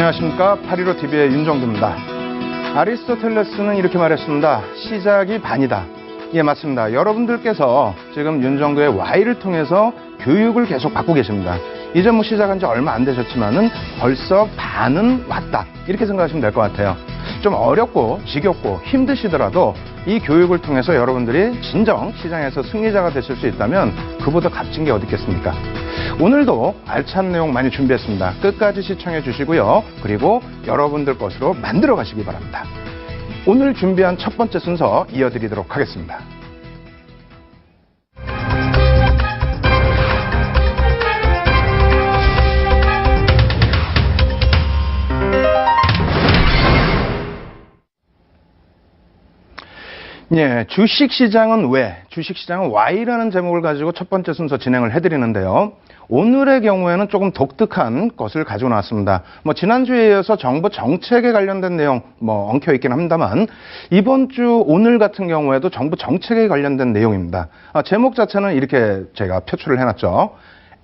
안녕하십니까. 815TV의 윤정두입니다. 아리스토텔레스는 이렇게 말했습니다. 시작이 반이다. 예, 맞습니다. 여러분들께서 지금 윤정두의 Y를 통해서 교육을 계속 받고 계십니다. 이제 뭐 시작한 지 얼마 안 되셨지만은 벌써 반은 왔다. 이렇게 생각하시면 될 것 같아요. 좀 어렵고 지겹고 힘드시더라도 이 교육을 통해서 여러분들이 진정 시장에서 승리자가 되실 수 있다면 그보다 값진 게 어디 있겠습니까? 오늘도 알찬 내용 많이 준비했습니다. 끝까지 시청해 주시고요. 그리고 여러분들 것으로 만들어 가시기 바랍니다. 오늘 준비한 첫 번째 순서 이어드리도록 하겠습니다. 예, 주식시장은 왜? 주식시장은 Y라는 제목을 가지고 첫 번째 순서 진행을 해드리는데요. 오늘의 경우에는 조금 독특한 것을 가지고 나왔습니다. 지난주에 이어서 정부 정책에 관련된 내용 엉켜 있긴 합니다만 이번 주 오늘 같은 경우에도 정부 정책에 관련된 내용입니다. 제목 자체는 이렇게 제가 표출을 해놨죠.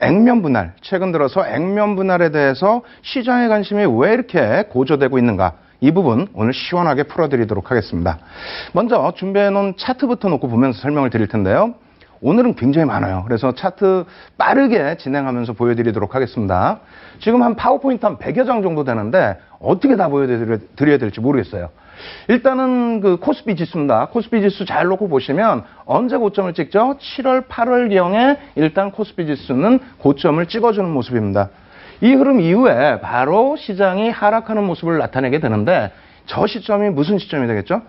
액면 분할, 최근 들어서 액면 분할에 대해서 시장의 관심이 왜 이렇게 고조되고 있는가? 이 부분 오늘 시원하게 풀어드리도록 하겠습니다. 먼저 준비해놓은 차트부터 놓고 보면서 설명을 드릴 텐데요. 오늘은 굉장히 많아요. 그래서 차트 빠르게 진행하면서 보여드리도록 하겠습니다. 지금 한 파워포인트 한 100여 장 정도 되는데 어떻게 다 보여드려야 될지 모르겠어요. 일단은 그 코스피 지수입니다. 코스피 지수 잘 놓고 보시면 언제 고점을 찍죠? 7월, 8월경에 일단 코스피 지수는 고점을 찍어주는 모습입니다. 이 흐름 이후에 바로 시장이 하락하는 모습을 나타내게 되는데 저 시점이 무슨 시점이 되겠죠?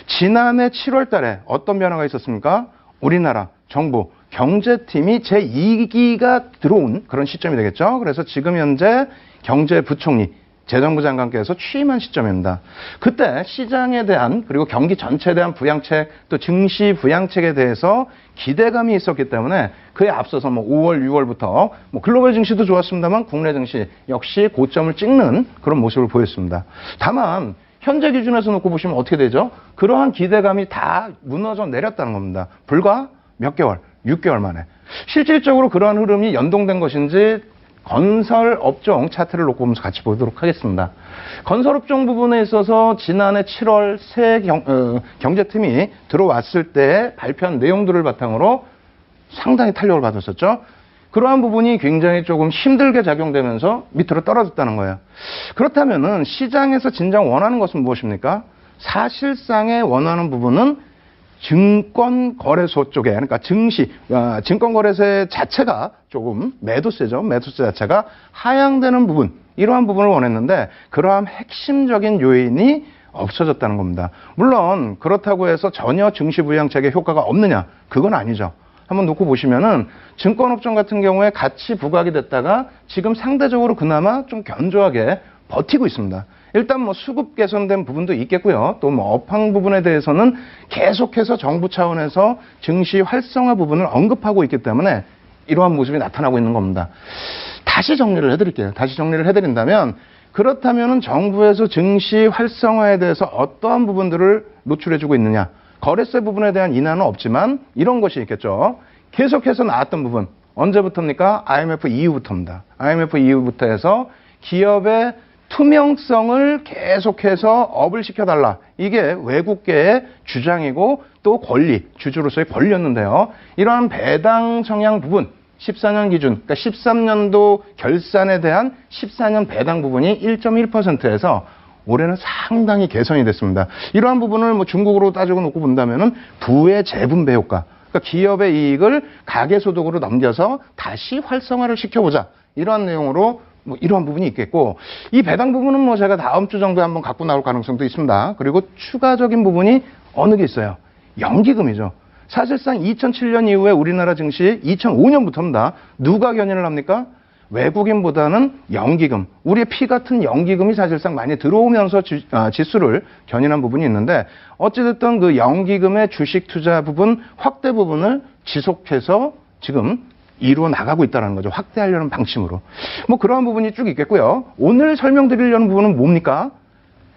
지난해 7월 달에 어떤 변화가 있었습니까? 우리나라 정부 경제팀이 제2기가 들어온 그런 시점이 되겠죠. 그래서 지금 현재 경제부총리 재정부 장관께서 취임한 시점입니다. 그때 시장에 대한 그리고 경기 전체에 대한 부양책 또 증시 부양책에 대해서 기대감이 있었기 때문에 그에 앞서서 5월, 6월부터 글로벌 증시도 좋았습니다만 국내 증시 역시 고점을 찍는 그런 모습을 보였습니다. 다만 현재 기준에서 놓고 보시면 어떻게 되죠? 그러한 기대감이 다 무너져 내렸다는 겁니다. 불과 몇 개월, 6개월 만에. 실질적으로 그러한 흐름이 연동된 것인지 건설업종 차트를 놓고 보면서 같이 보도록 하겠습니다. 건설업종 부분에 있어서 지난해 7월 새 경제팀이 들어왔을 때 발표한 내용들을 바탕으로 상당히 탄력을 받았었죠. 그러한 부분이 굉장히 조금 힘들게 작용되면서 밑으로 떨어졌다는 거예요. 그렇다면은 시장에서 진정 원하는 것은 무엇입니까? 사실상의 원하는 부분은 증권거래소 쪽에, 그러니까 증시, 증권거래소 자체가 조금 매도세죠. 매도세 자체가 하향되는 부분, 이러한 부분을 원했는데 그러한 핵심적인 요인이 없어졌다는 겁니다. 물론 그렇다고 해서 전혀 증시 부양책에 효과가 없느냐? 그건 아니죠. 한번 놓고 보시면은 증권업종 같은 경우에 같이 부각이 됐다가 지금 상대적으로 그나마 좀 견조하게 버티고 있습니다. 일단 수급 개선된 부분도 있겠고요. 또 업황 부분에 대해서는 계속해서 정부 차원에서 증시 활성화 부분을 언급하고 있기 때문에 이러한 모습이 나타나고 있는 겁니다. 다시 정리를 해드릴게요. 다시 정리를 해드린다면 그렇다면 정부에서 증시 활성화에 대해서 어떠한 부분들을 노출해주고 있느냐. 거래세 부분에 대한 인하는 없지만 이런 것이 있겠죠. 계속해서 나왔던 부분. 언제부터입니까? IMF 이후부터입니다. IMF 이후부터 해서 기업의 투명성을 계속해서 업을 시켜달라. 이게 외국계의 주장이고 또 권리, 주주로서의 권리였는데요. 이러한 배당 성향 부분, 14년 기준, 그러니까 13년도 결산에 대한 14년 배당 부분이 1.1%에서 올해는 상당히 개선이 됐습니다. 이러한 부분을 중국으로 따지고 놓고 본다면은 부의 재분배 효과, 그러니까 기업의 이익을 가계소득으로 넘겨서 다시 활성화를 시켜보자. 이러한 내용으로 이러한 부분이 있겠고, 이 배당 부분은 제가 다음 주 정도에 한번 갖고 나올 가능성도 있습니다. 그리고 추가적인 부분이 어느 게 있어요? 연기금이죠. 사실상 2007년 이후에 우리나라 증시 2005년부터입니다. 누가 견인을 합니까? 외국인보다는 연기금, 우리의 피 같은 연기금이 사실상 많이 들어오면서 지수를 견인한 부분이 있는데 어찌됐든 그 연기금의 주식 투자 부분, 확대 부분을 지속해서 지금 이루어 나가고 있다는 거죠. 확대하려는 방침으로. 그러한 부분이 쭉 있겠고요. 오늘 설명드리려는 부분은 뭡니까?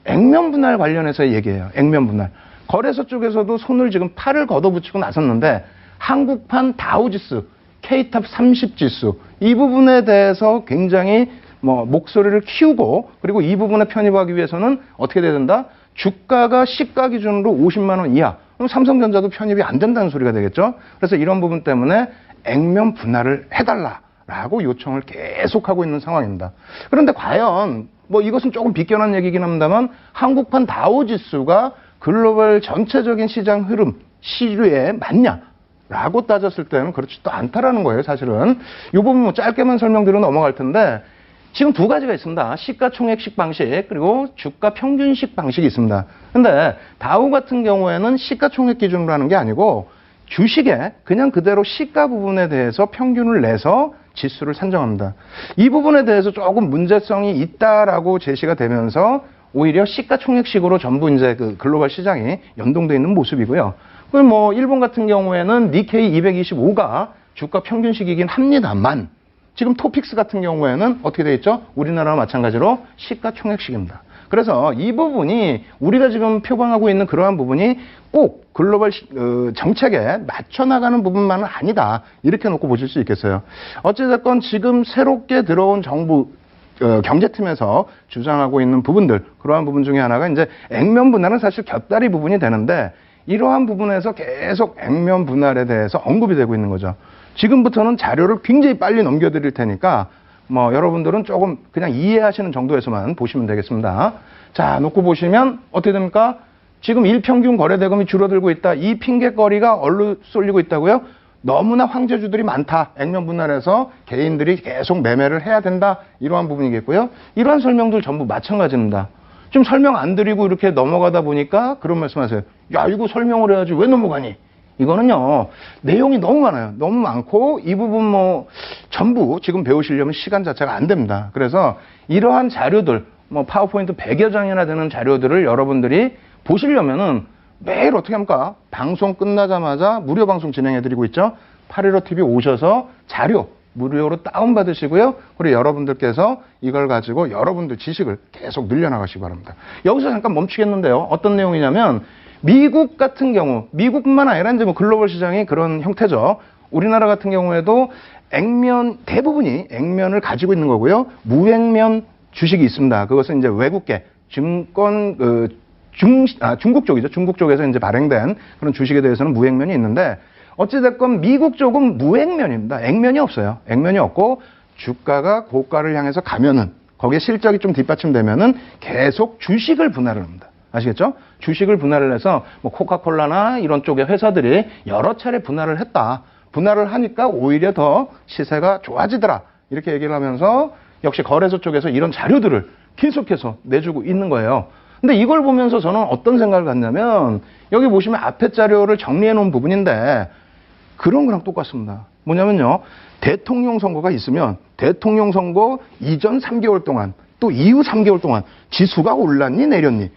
액면 분할 관련해서의 얘기예요. 액면 분할. 거래소 쪽에서도 손을 지금 팔을 걷어붙이고 나섰는데 한국판 다우지수, K탑 30 지수 이 부분에 대해서 굉장히 뭐 목소리를 키우고 그리고 이 부분에 편입하기 위해서는 어떻게 돼야 된다? 주가가 시가 기준으로 50만 원 이하. 그럼 삼성전자도 편입이 안 된다는 소리가 되겠죠. 그래서 이런 부분 때문에 액면 분할을 해달라라고 요청을 계속하고 있는 상황입니다. 그런데 과연 뭐 이것은 조금 비껴난 얘기긴 합니다만 한국판 다우지수가 글로벌 전체적인 시장 흐름 시류에 맞냐? 라고 따졌을 때는 그렇지도 않다라는 거예요, 사실은. 이 부분 뭐 짧게만 설명드려 넘어갈 텐데 지금 두 가지가 있습니다. 시가총액식 방식 그리고 주가 평균식 방식이 있습니다. 근데 다우 같은 경우에는 시가총액 기준으로 하는 게 아니고 주식에 그냥 그대로 시가 부분에 대해서 평균을 내서 지수를 산정합니다. 이 부분에 대해서 조금 문제성이 있다라고 제시가 되면서 오히려 시가총액식으로 전부 이제 그 글로벌 시장이 연동되어 있는 모습이고요. 그럼 뭐 일본 같은 경우에는 니케이 225가 주가 평균식이긴 합니다만 지금 토픽스 같은 경우에는 어떻게 되어 있죠? 우리나라와 마찬가지로 시가총액식입니다. 그래서 이 부분이 우리가 지금 표방하고 있는 그러한 부분이 꼭 글로벌 정책에 맞춰 나가는 부분만은 아니다. 이렇게 놓고 보실 수 있겠어요. 어찌됐건 지금 새롭게 들어온 정부 경제팀에서 주장하고 있는 부분들, 그러한 부분 중에 하나가 이제 액면 분할은 사실 곁다리 부분이 되는데 이러한 부분에서 계속 액면 분할에 대해서 언급이 되고 있는 거죠. 지금부터는 자료를 굉장히 빨리 넘겨드릴 테니까 뭐 여러분들은 조금 그냥 이해하시는 정도에서만 보시면 되겠습니다. 자, 놓고 보시면 어떻게 됩니까? 지금 일평균 거래대금이 줄어들고 있다. 이 핑계거리가 얼로 쏠리고 있다고요? 너무나 황제주들이 많다. 액면 분할해서 개인들이 계속 매매를 해야 된다. 이러한 부분이겠고요. 이러한 설명들 전부 마찬가지입니다. 좀 설명 안 드리고 이렇게 넘어가다 보니까 그런 말씀하세요. 야, 이거 설명을 해야지 왜 넘어가니? 이거는요, 내용이 너무 많아요. 너무 많고 이 부분 뭐 전부 지금 배우시려면 시간 자체가 안 됩니다. 그래서 이러한 자료들, 뭐 파워포인트 100여 장이나 되는 자료들을 여러분들이 보시려면은 매일 어떻게 합니까? 방송 끝나자마자 무료 방송 진행해드리고 있죠. 815TV 오셔서 자료 무료로 다운받으시고요. 그리고 여러분들께서 이걸 가지고 여러분들 지식을 계속 늘려나가시기 바랍니다. 여기서 잠깐 멈추겠는데요. 어떤 내용이냐면 미국 같은 경우, 미국뿐만 아니라 이제 뭐 글로벌 시장이 그런 형태죠. 우리나라 같은 경우에도 액면, 대부분이 액면을 가지고 있는 거고요. 무액면 주식이 있습니다. 그것은 이제 외국계, 증권, 중국 쪽이죠. 중국 쪽에서 이제 발행된 그런 주식에 대해서는 무액면이 있는데, 어찌됐건 미국 쪽은 무액면입니다. 액면이 없어요. 액면이 없고, 주가가 고가를 향해서 가면은, 거기에 실적이 좀 뒷받침되면은 계속 주식을 분할을 합니다. 아시겠죠? 주식을 분할을 해서 뭐 코카콜라나 이런 쪽의 회사들이 여러 차례 분할을 했다. 분할을 하니까 오히려 더 시세가 좋아지더라. 이렇게 얘기를 하면서 역시 거래소 쪽에서 이런 자료들을 계속해서 내주고 있는 거예요. 근데 이걸 보면서 저는 어떤 생각을 갖냐면 여기 보시면 앞에 자료를 정리해 놓은 부분인데 그런 거랑 똑같습니다. 뭐냐면요. 대통령 선거가 있으면 대통령 선거 이전 3개월 동안 또 이후 3개월 동안 지수가 올랐니 내렸니?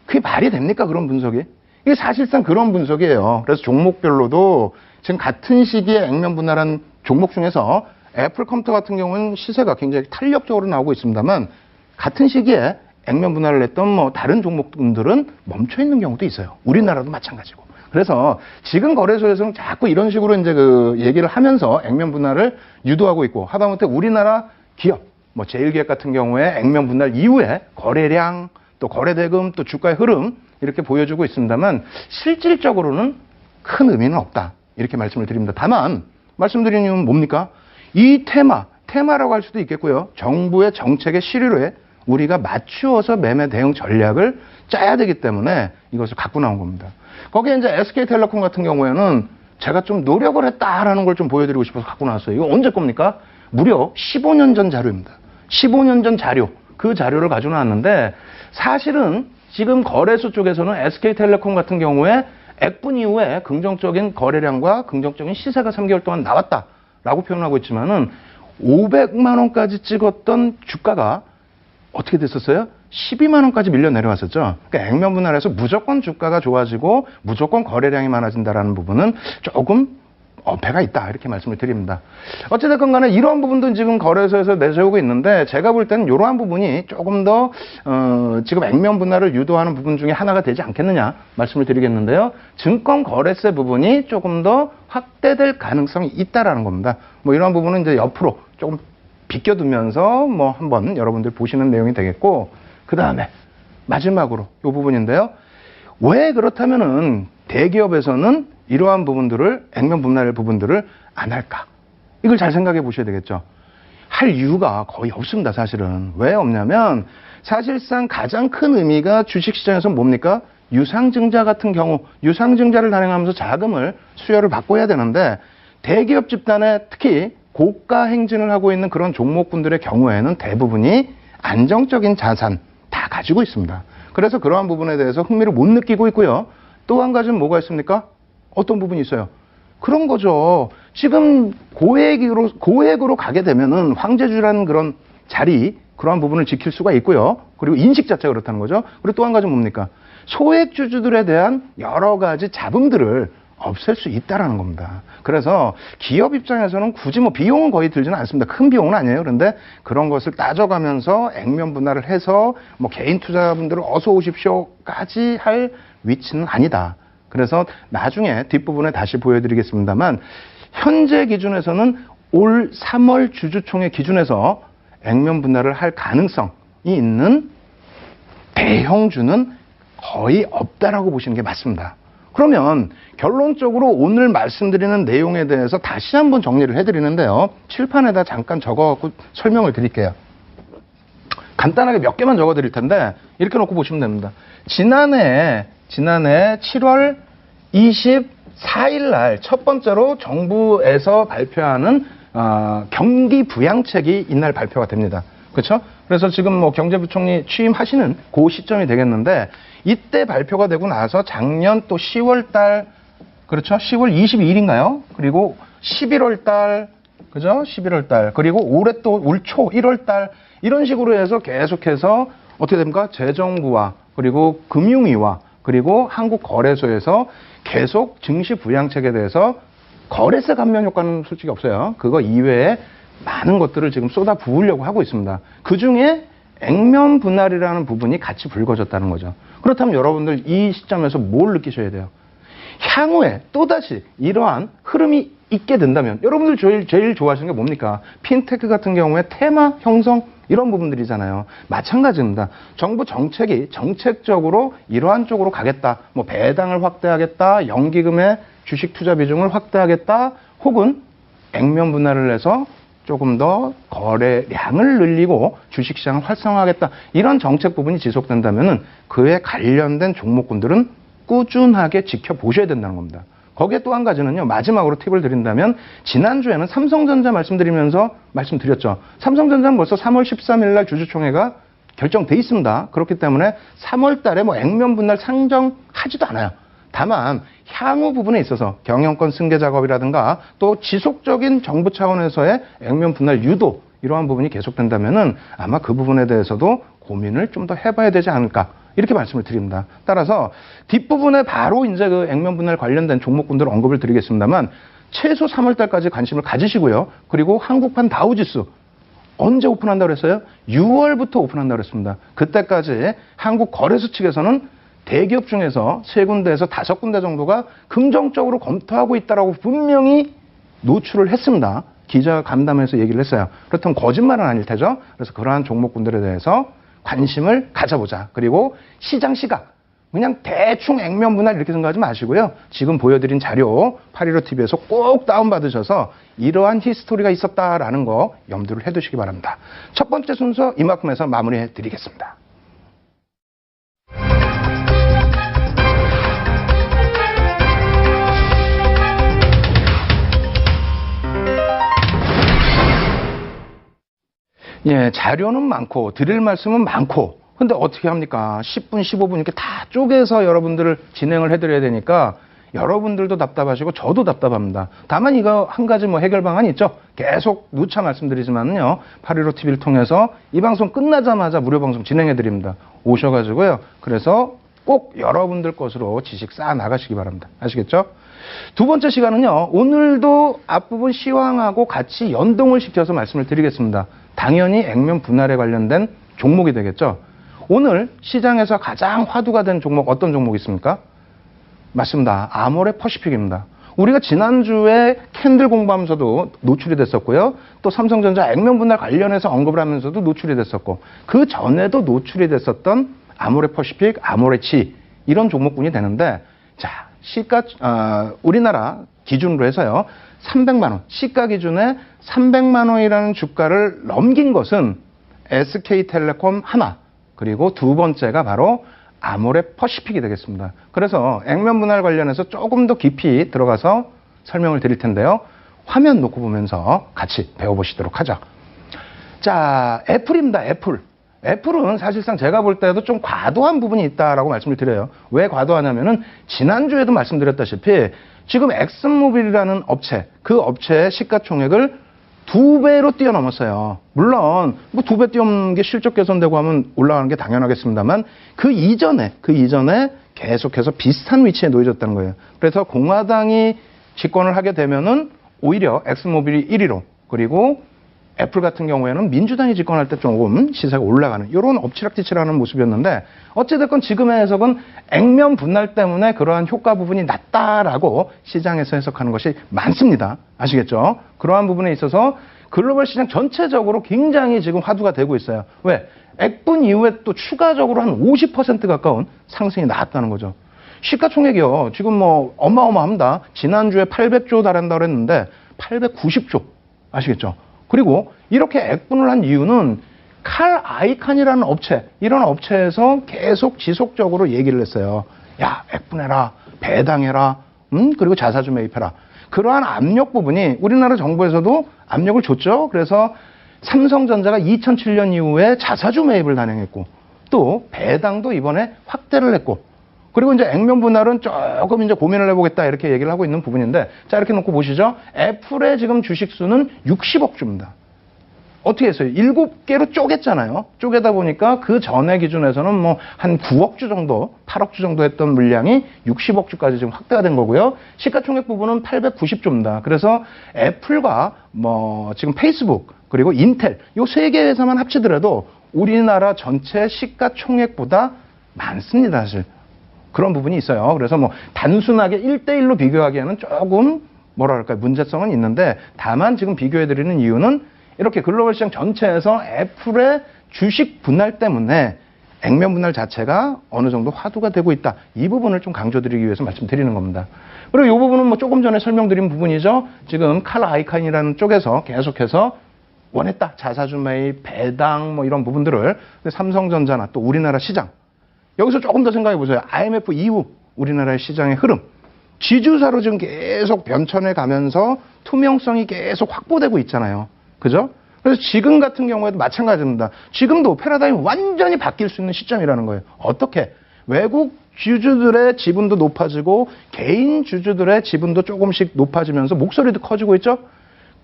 그게 말이 됩니까? 그런 분석이? 이게 사실상 그런 분석이에요. 그래서 종목별로도 지금 같은 시기에 액면 분할한 종목 중에서 애플 컴퓨터 같은 경우는 시세가 굉장히 탄력적으로 나오고 있습니다만 같은 시기에 액면 분할을 했던 뭐 다른 종목들은 멈춰 있는 경우도 있어요. 우리나라도 마찬가지고. 그래서 지금 거래소에서는 자꾸 이런 식으로 이제 그 얘기를 하면서 액면 분할을 유도하고 있고 하다못해 우리나라 기업, 뭐 제일기업 같은 경우에 액면 분할 이후에 거래량 또 거래대금, 또 주가의 흐름 이렇게 보여주고 있습니다만 실질적으로는 큰 의미는 없다. 이렇게 말씀을 드립니다. 다만 말씀드리는 이유는 뭡니까? 이 테마라고 할 수도 있겠고요. 정부의 정책의 시류에 우리가 맞추어서 매매 대응 전략을 짜야 되기 때문에 이것을 갖고 나온 겁니다. 거기에 이제 SK텔레콤 같은 경우에는 제가 좀 노력을 했다라는 걸 좀 보여드리고 싶어서 갖고 나왔어요. 이거 언제 겁니까? 무려 15년 전 자료입니다. 15년 전 자료. 그 자료를 가지고 나왔는데 사실은 지금 거래소 쪽에서는 SK텔레콤 같은 경우에 액분 이후에 긍정적인 거래량과 긍정적인 시세가 3개월 동안 나왔다라고 표현하고 있지만은 500만 원까지 찍었던 주가가 어떻게 됐었어요? 12만 원까지 밀려 내려왔었죠. 그러니까 액면 분할해서 무조건 주가가 좋아지고 무조건 거래량이 많아진다라는 부분은 조금 어폐가 있다 이렇게 말씀을 드립니다. 어찌됐건 간에 이러한 부분도 지금 거래소에서 내세우고 있는데 제가 볼 때는 이러한 부분이 조금 더 지금 액면 분할을 유도하는 부분 중에 하나가 되지 않겠느냐 말씀을 드리겠는데요. 증권 거래세 부분이 조금 더 확대될 가능성이 있다라는 겁니다. 뭐 이러한 부분은 이제 옆으로 조금 비껴두면서 뭐 한번 여러분들 보시는 내용이 되겠고, 그 다음에 마지막으로 이 부분인데요. 왜 그렇다면은 대기업에서는 이러한 부분들을, 액면 분할 부분들을 안 할까? 이걸 잘 생각해 보셔야 되겠죠. 할 이유가 거의 없습니다, 사실은. 왜 없냐면 사실상 가장 큰 의미가 주식시장에서 뭡니까? 유상증자 같은 경우, 유상증자를 단행하면서 자금을 수여를 받고 해야 되는데, 대기업 집단에 특히 고가 행진을 하고 있는 그런 종목군들의 경우에는 대부분이 안정적인 자산 다 가지고 있습니다. 그래서 그러한 부분에 대해서 흥미를 못 느끼고 있고요. 또 한 가지는 뭐가 있습니까? 어떤 부분이 있어요? 그런 거죠. 지금 고액으로 가게 되면은 황제주라는 그런 자리, 그러한 부분을 지킬 수가 있고요. 그리고 인식 자체가 그렇다는 거죠. 그리고 또 한 가지 뭡니까? 소액주주들에 대한 여러 가지 잡음들을 없앨 수 있다라는 겁니다. 그래서 기업 입장에서는 굳이 뭐 비용은 거의 들지는 않습니다. 큰 비용은 아니에요. 그런데 그런 것을 따져가면서 액면 분할을 해서 뭐 개인 투자자분들을 어서 오십시오까지 할 위치는 아니다. 그래서 나중에 뒷부분에 다시 보여드리겠습니다만, 현재 기준에서는 올 3월 주주총회 기준에서 액면 분할을 할 가능성이 있는 대형주는 거의 없다라고 보시는 게 맞습니다. 그러면 결론적으로 오늘 말씀드리는 내용에 대해서 다시 한번 정리를 해드리는데요. 칠판에다 잠깐 적어갖고 설명을 드릴게요. 간단하게 몇 개만 적어드릴 텐데 이렇게 놓고 보시면 됩니다. 지난해 7월 24일 날 첫 번째로 정부에서 발표하는 경기 부양책이 이날 발표가 됩니다. 그렇죠? 그래서 지금 뭐 경제부총리 취임하시는 그 시점이 되겠는데, 이때 발표가 되고 나서 작년 또 10월 달, 그렇죠? 10월 22일인가요? 그리고 11월 달, 그죠? 11월 달, 그리고 올해 또 올 초 1월 달, 이런 식으로 해서 계속해서 어떻게 됩니까? 재정부와 그리고 금융위와 그리고 한국거래소에서 계속 증시 부양책에 대해서, 거래세 감면 효과는 솔직히 없어요. 그거 이외에 많은 것들을 지금 쏟아 부으려고 하고 있습니다. 그 중에 액면 분할이라는 부분이 같이 불거졌다는 거죠. 그렇다면 여러분들 이 시점에서 뭘 느끼셔야 돼요? 향후에 또다시 이러한 흐름이 있게 된다면 여러분들 제일 좋아하시는 게 뭡니까? 핀테크 같은 경우에 테마 형성, 이런 부분들이잖아요. 마찬가지입니다. 정부 정책이 정책적으로 이러한 쪽으로 가겠다. 뭐 배당을 확대하겠다. 연기금의 주식 투자 비중을 확대하겠다. 혹은 액면 분할을 해서 조금 더 거래량을 늘리고 주식시장을 활성화하겠다. 이런 정책 부분이 지속된다면 그에 관련된 종목군들은 꾸준하게 지켜보셔야 된다는 겁니다. 거기에 또 한 가지는요, 마지막으로 팁을 드린다면, 지난주에는 삼성전자 말씀드렸죠. 삼성전자는 벌써 3월 13일 날 주주총회가 결정돼 있습니다. 그렇기 때문에 3월 달에 뭐 액면 분할 상정하지도 않아요. 다만 향후 부분에 있어서 경영권 승계 작업이라든가 또 지속적인 정부 차원에서의 액면 분할 유도, 이러한 부분이 계속된다면은 아마 그 부분에 대해서도 고민을 좀 더 해봐야 되지 않을까, 이렇게 말씀을 드립니다. 따라서 뒷부분에 바로 이제 그 액면 분할 관련된 종목군들 언급을 드리겠습니다만, 최소 3월 달까지 관심을 가지시고요. 그리고 한국판 다우지수 언제 오픈한다고 그랬어요? 6월부터 오픈한다고 그랬습니다. 그때까지 한국거래소 측에서는 대기업 중에서 3군데에서 5군데 정도가 긍정적으로 검토하고 있다라고 분명히 노출을 했습니다. 기자 간담회에서 얘기를 했어요. 그렇다면 거짓말은 아닐 테죠. 그래서 그러한 종목군들에 대해서 관심을 가져보자. 그리고 시장 시각, 그냥 대충 액면 분할 이렇게 생각하지 마시고요. 지금 보여드린 자료 815TV에서 꼭 다운받으셔서 이러한 히스토리가 있었다라는 거 염두를 해두시기 바랍니다. 첫 번째 순서 이만큼에서 마무리해 드리겠습니다. 예, 자료는 많고 드릴 말씀은 많고, 근데 어떻게 합니까? 10분, 15분 이렇게 다 쪼개서 여러분들을 진행을 해드려야 되니까 여러분들도 답답하시고 저도 답답합니다. 다만 이거 한 가지 뭐 해결 방안이 있죠. 계속 누차 말씀드리지만요, 815TV를 통해서 이 방송 끝나자마자 무료 방송 진행해드립니다. 오셔가지고요. 그래서 꼭 여러분들 것으로 지식 쌓아 나가시기 바랍니다. 아시겠죠? 두 번째 시간은요, 오늘도 앞부분 시황하고 같이 연동을 시켜서 말씀을 드리겠습니다. 당연히 액면 분할에 관련된 종목이 되겠죠. 오늘 시장에서 가장 화두가 된 종목, 어떤 종목이 있습니까? 맞습니다. 아모레 퍼시픽입니다. 우리가 지난주에 캔들 공부하면서도 노출이 됐었고요. 또 삼성전자 액면 분할 관련해서 언급을 하면서도 노출이 됐었고, 그 전에도 노출이 됐었던 아모레퍼시픽, 아모레치 이런 종목군이 되는데, 자, 시가 우리나라 기준으로 해서요. 300만 원, 시가 기준에 300만 원이라는 주가를 넘긴 것은 SK텔레콤 하나, 그리고 두 번째가 바로 아모레퍼시픽이 되겠습니다. 그래서 액면 분할 관련해서 조금 더 깊이 들어가서 설명을 드릴 텐데요. 화면 놓고 보면서 같이 배워보시도록 하죠. 자, 애플입니다. 애플. 애플은 사실상 제가 볼 때도 좀 과도한 부분이 있다라고 말씀을 드려요. 왜 과도하냐면은 지난주에도 말씀드렸다시피 지금 엑슨모빌이라는 업체, 그 업체의 시가총액을 2배로 뛰어넘었어요. 물론 뭐 2배 뛰어넘는 게 실적 개선되고 하면 올라가는 게 당연하겠습니다만 그 이전에 계속해서 비슷한 위치에 놓여졌다는 거예요. 그래서 공화당이 집권을 하게 되면은 오히려 엑슨모빌이 1위로, 그리고 애플 같은 경우에는 민주당이 집권할 때 조금 시세가 올라가는 이런 엎치락뒤치락하는 모습이었는데, 어찌됐건 지금의 해석은 액면 분할 때문에 그러한 효과 부분이 낮다라고 시장에서 해석하는 것이 많습니다. 아시겠죠? 그러한 부분에 있어서 글로벌 시장 전체적으로 굉장히 지금 화두가 되고 있어요. 왜? 액분 이후에 또 추가적으로 한 50% 가까운 상승이 나왔다는 거죠. 시가총액이요. 지금 뭐 어마어마합니다. 지난주에 800조 달한다고 했는데 890조. 아시겠죠? 그리고 이렇게 액분을 한 이유는 칼 아이칸이라는 업체, 이런 업체에서 계속 지속적으로 얘기를 했어요. 야, 액분해라, 배당해라, 그리고 자사주 매입해라. 그러한 압력 부분이 우리나라 정부에서도 압력을 줬죠. 그래서 삼성전자가 2007년 이후에 자사주 매입을 단행했고, 또 배당도 이번에 확대를 했고, 그리고 이제 액면 분할은 조금 이제 고민을 해보겠다 이렇게 얘기를 하고 있는 부분인데, 자, 이렇게 놓고 보시죠. 애플의 지금 주식수는 60억 주입니다. 어떻게 했어요? 7개로 쪼갰잖아요. 쪼개다 보니까 그 전에 기준에서는 뭐 한 9억 주 정도, 8억 주 정도 했던 물량이 60억 주까지 지금 확대가 된 거고요. 시가총액 부분은 890조입니다. 그래서 애플과 뭐 지금 페이스북, 그리고 인텔, 요 세 개 회사만 합치더라도 우리나라 전체 시가총액보다 많습니다, 사실. 그런 부분이 있어요. 그래서 뭐 단순하게 1대1로 비교하기에는 조금 뭐랄까요, 문제성은 있는데, 다만 지금 비교해드리는 이유는 이렇게 글로벌 시장 전체에서 애플의 주식 분할 때문에 액면 분할 자체가 어느 정도 화두가 되고 있다. 이 부분을 좀 강조드리기 위해서 말씀드리는 겁니다. 그리고 이 부분은 뭐 조금 전에 설명드린 부분이죠. 지금 칼 아이칸이라는 쪽에서 계속해서 원했다. 자사주 매입, 배당 뭐 이런 부분들을. 삼성전자나 또 우리나라 시장. 여기서 조금 더 생각해 보세요. IMF 이후 우리나라의 시장의 흐름. 지주사로 지금 계속 변천해 가면서 투명성이 계속 확보되고 있잖아요. 그죠? 그래서 지금 같은 경우에도 마찬가지입니다. 지금도 패러다임이 완전히 바뀔 수 있는 시점이라는 거예요. 어떻게? 외국 주주들의 지분도 높아지고 개인 주주들의 지분도 조금씩 높아지면서 목소리도 커지고 있죠?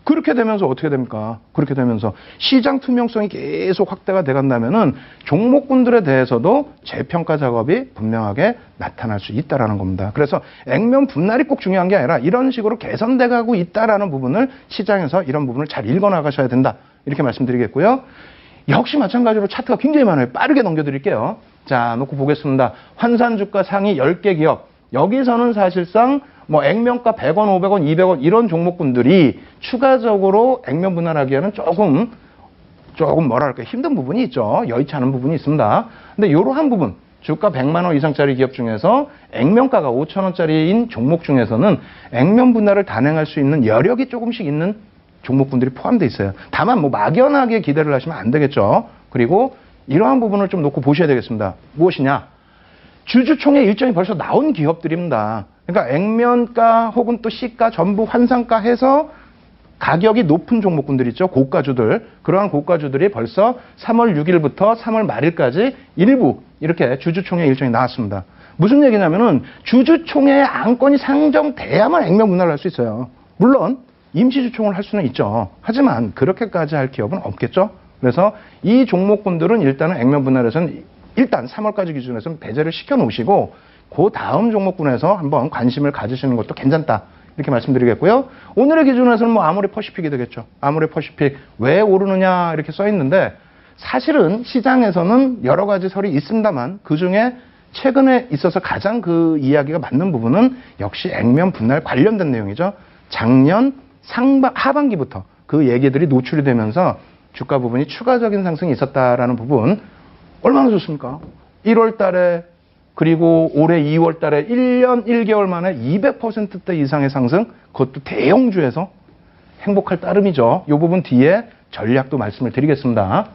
그렇게 되면서 어떻게 됩니까? 그렇게 되면서 시장 투명성이 계속 확대가 돼 간다면은 종목군들에 대해서도 재평가 작업이 분명하게 나타날 수 있다라는 겁니다. 그래서 액면 분할이 꼭 중요한 게 아니라 이런 식으로 개선돼 가고 있다라는 부분을 시장에서 이런 부분을 잘 읽어 나가셔야 된다. 이렇게 말씀드리겠고요. 역시 마찬가지로 차트가 굉장히 많아요. 빠르게 넘겨드릴게요. 자, 놓고 보겠습니다. 환산주가 상위 10개 기업. 여기서는 사실상 뭐 액면가 100원, 500원, 200원 이런 종목군들이 추가적으로 액면 분할하기에는 조금 뭐랄까 힘든 부분이 있죠. 여의치 않은 부분이 있습니다. 근데 이러한 부분, 주가 100만 원 이상짜리 기업 중에서 액면가가 5천 원짜리인 종목 중에서는 액면 분할을 단행할 수 있는 여력이 조금씩 있는 종목군들이 포함되어 있어요. 다만 뭐 막연하게 기대를 하시면 안 되겠죠. 그리고 이러한 부분을 좀 놓고 보셔야 되겠습니다. 무엇이냐? 주주총회 일정이 벌써 나온 기업들입니다. 그러니까 액면가 혹은 또 시가 전부 환산가 해서 가격이 높은 종목군들 있죠. 고가주들. 그러한 고가주들이 벌써 3월 6일부터 3월 말일까지 일부 이렇게 주주총회 일정이 나왔습니다. 무슨 얘기냐면은 주주총회에 안건이 상정돼야만 액면 분할을 할 수 있어요. 물론 임시주총을 할 수는 있죠. 하지만 그렇게까지 할 기업은 없겠죠. 그래서 이 종목군들은 일단은 액면 분할에서는 일단 3월까지 기준에서는 배제를 시켜 놓으시고 그 다음 종목군에서 한번 관심을 가지시는 것도 괜찮다. 이렇게 말씀드리겠고요. 오늘의 기준에서는 뭐 아모레퍼시픽이 되겠죠. 아모레퍼시픽 왜 오르느냐 이렇게 써 있는데 사실은 시장에서는 여러 가지 설이 있습니다만 그중에 최근에 있어서 가장 그 이야기가 맞는 부분은 역시 액면 분할 관련된 내용이죠. 작년 하반기부터 그 얘기들이 노출이 되면서 주가 부분이 추가적인 상승이 있었다라는 부분 얼마나 좋습니까? 1월 달에 그리고 올해 2월 달에 1년 1개월 만에 200%대 이상의 상승, 그것도 대형주에서 행복할 따름이죠. 이 부분 뒤에 전략도 말씀을 드리겠습니다.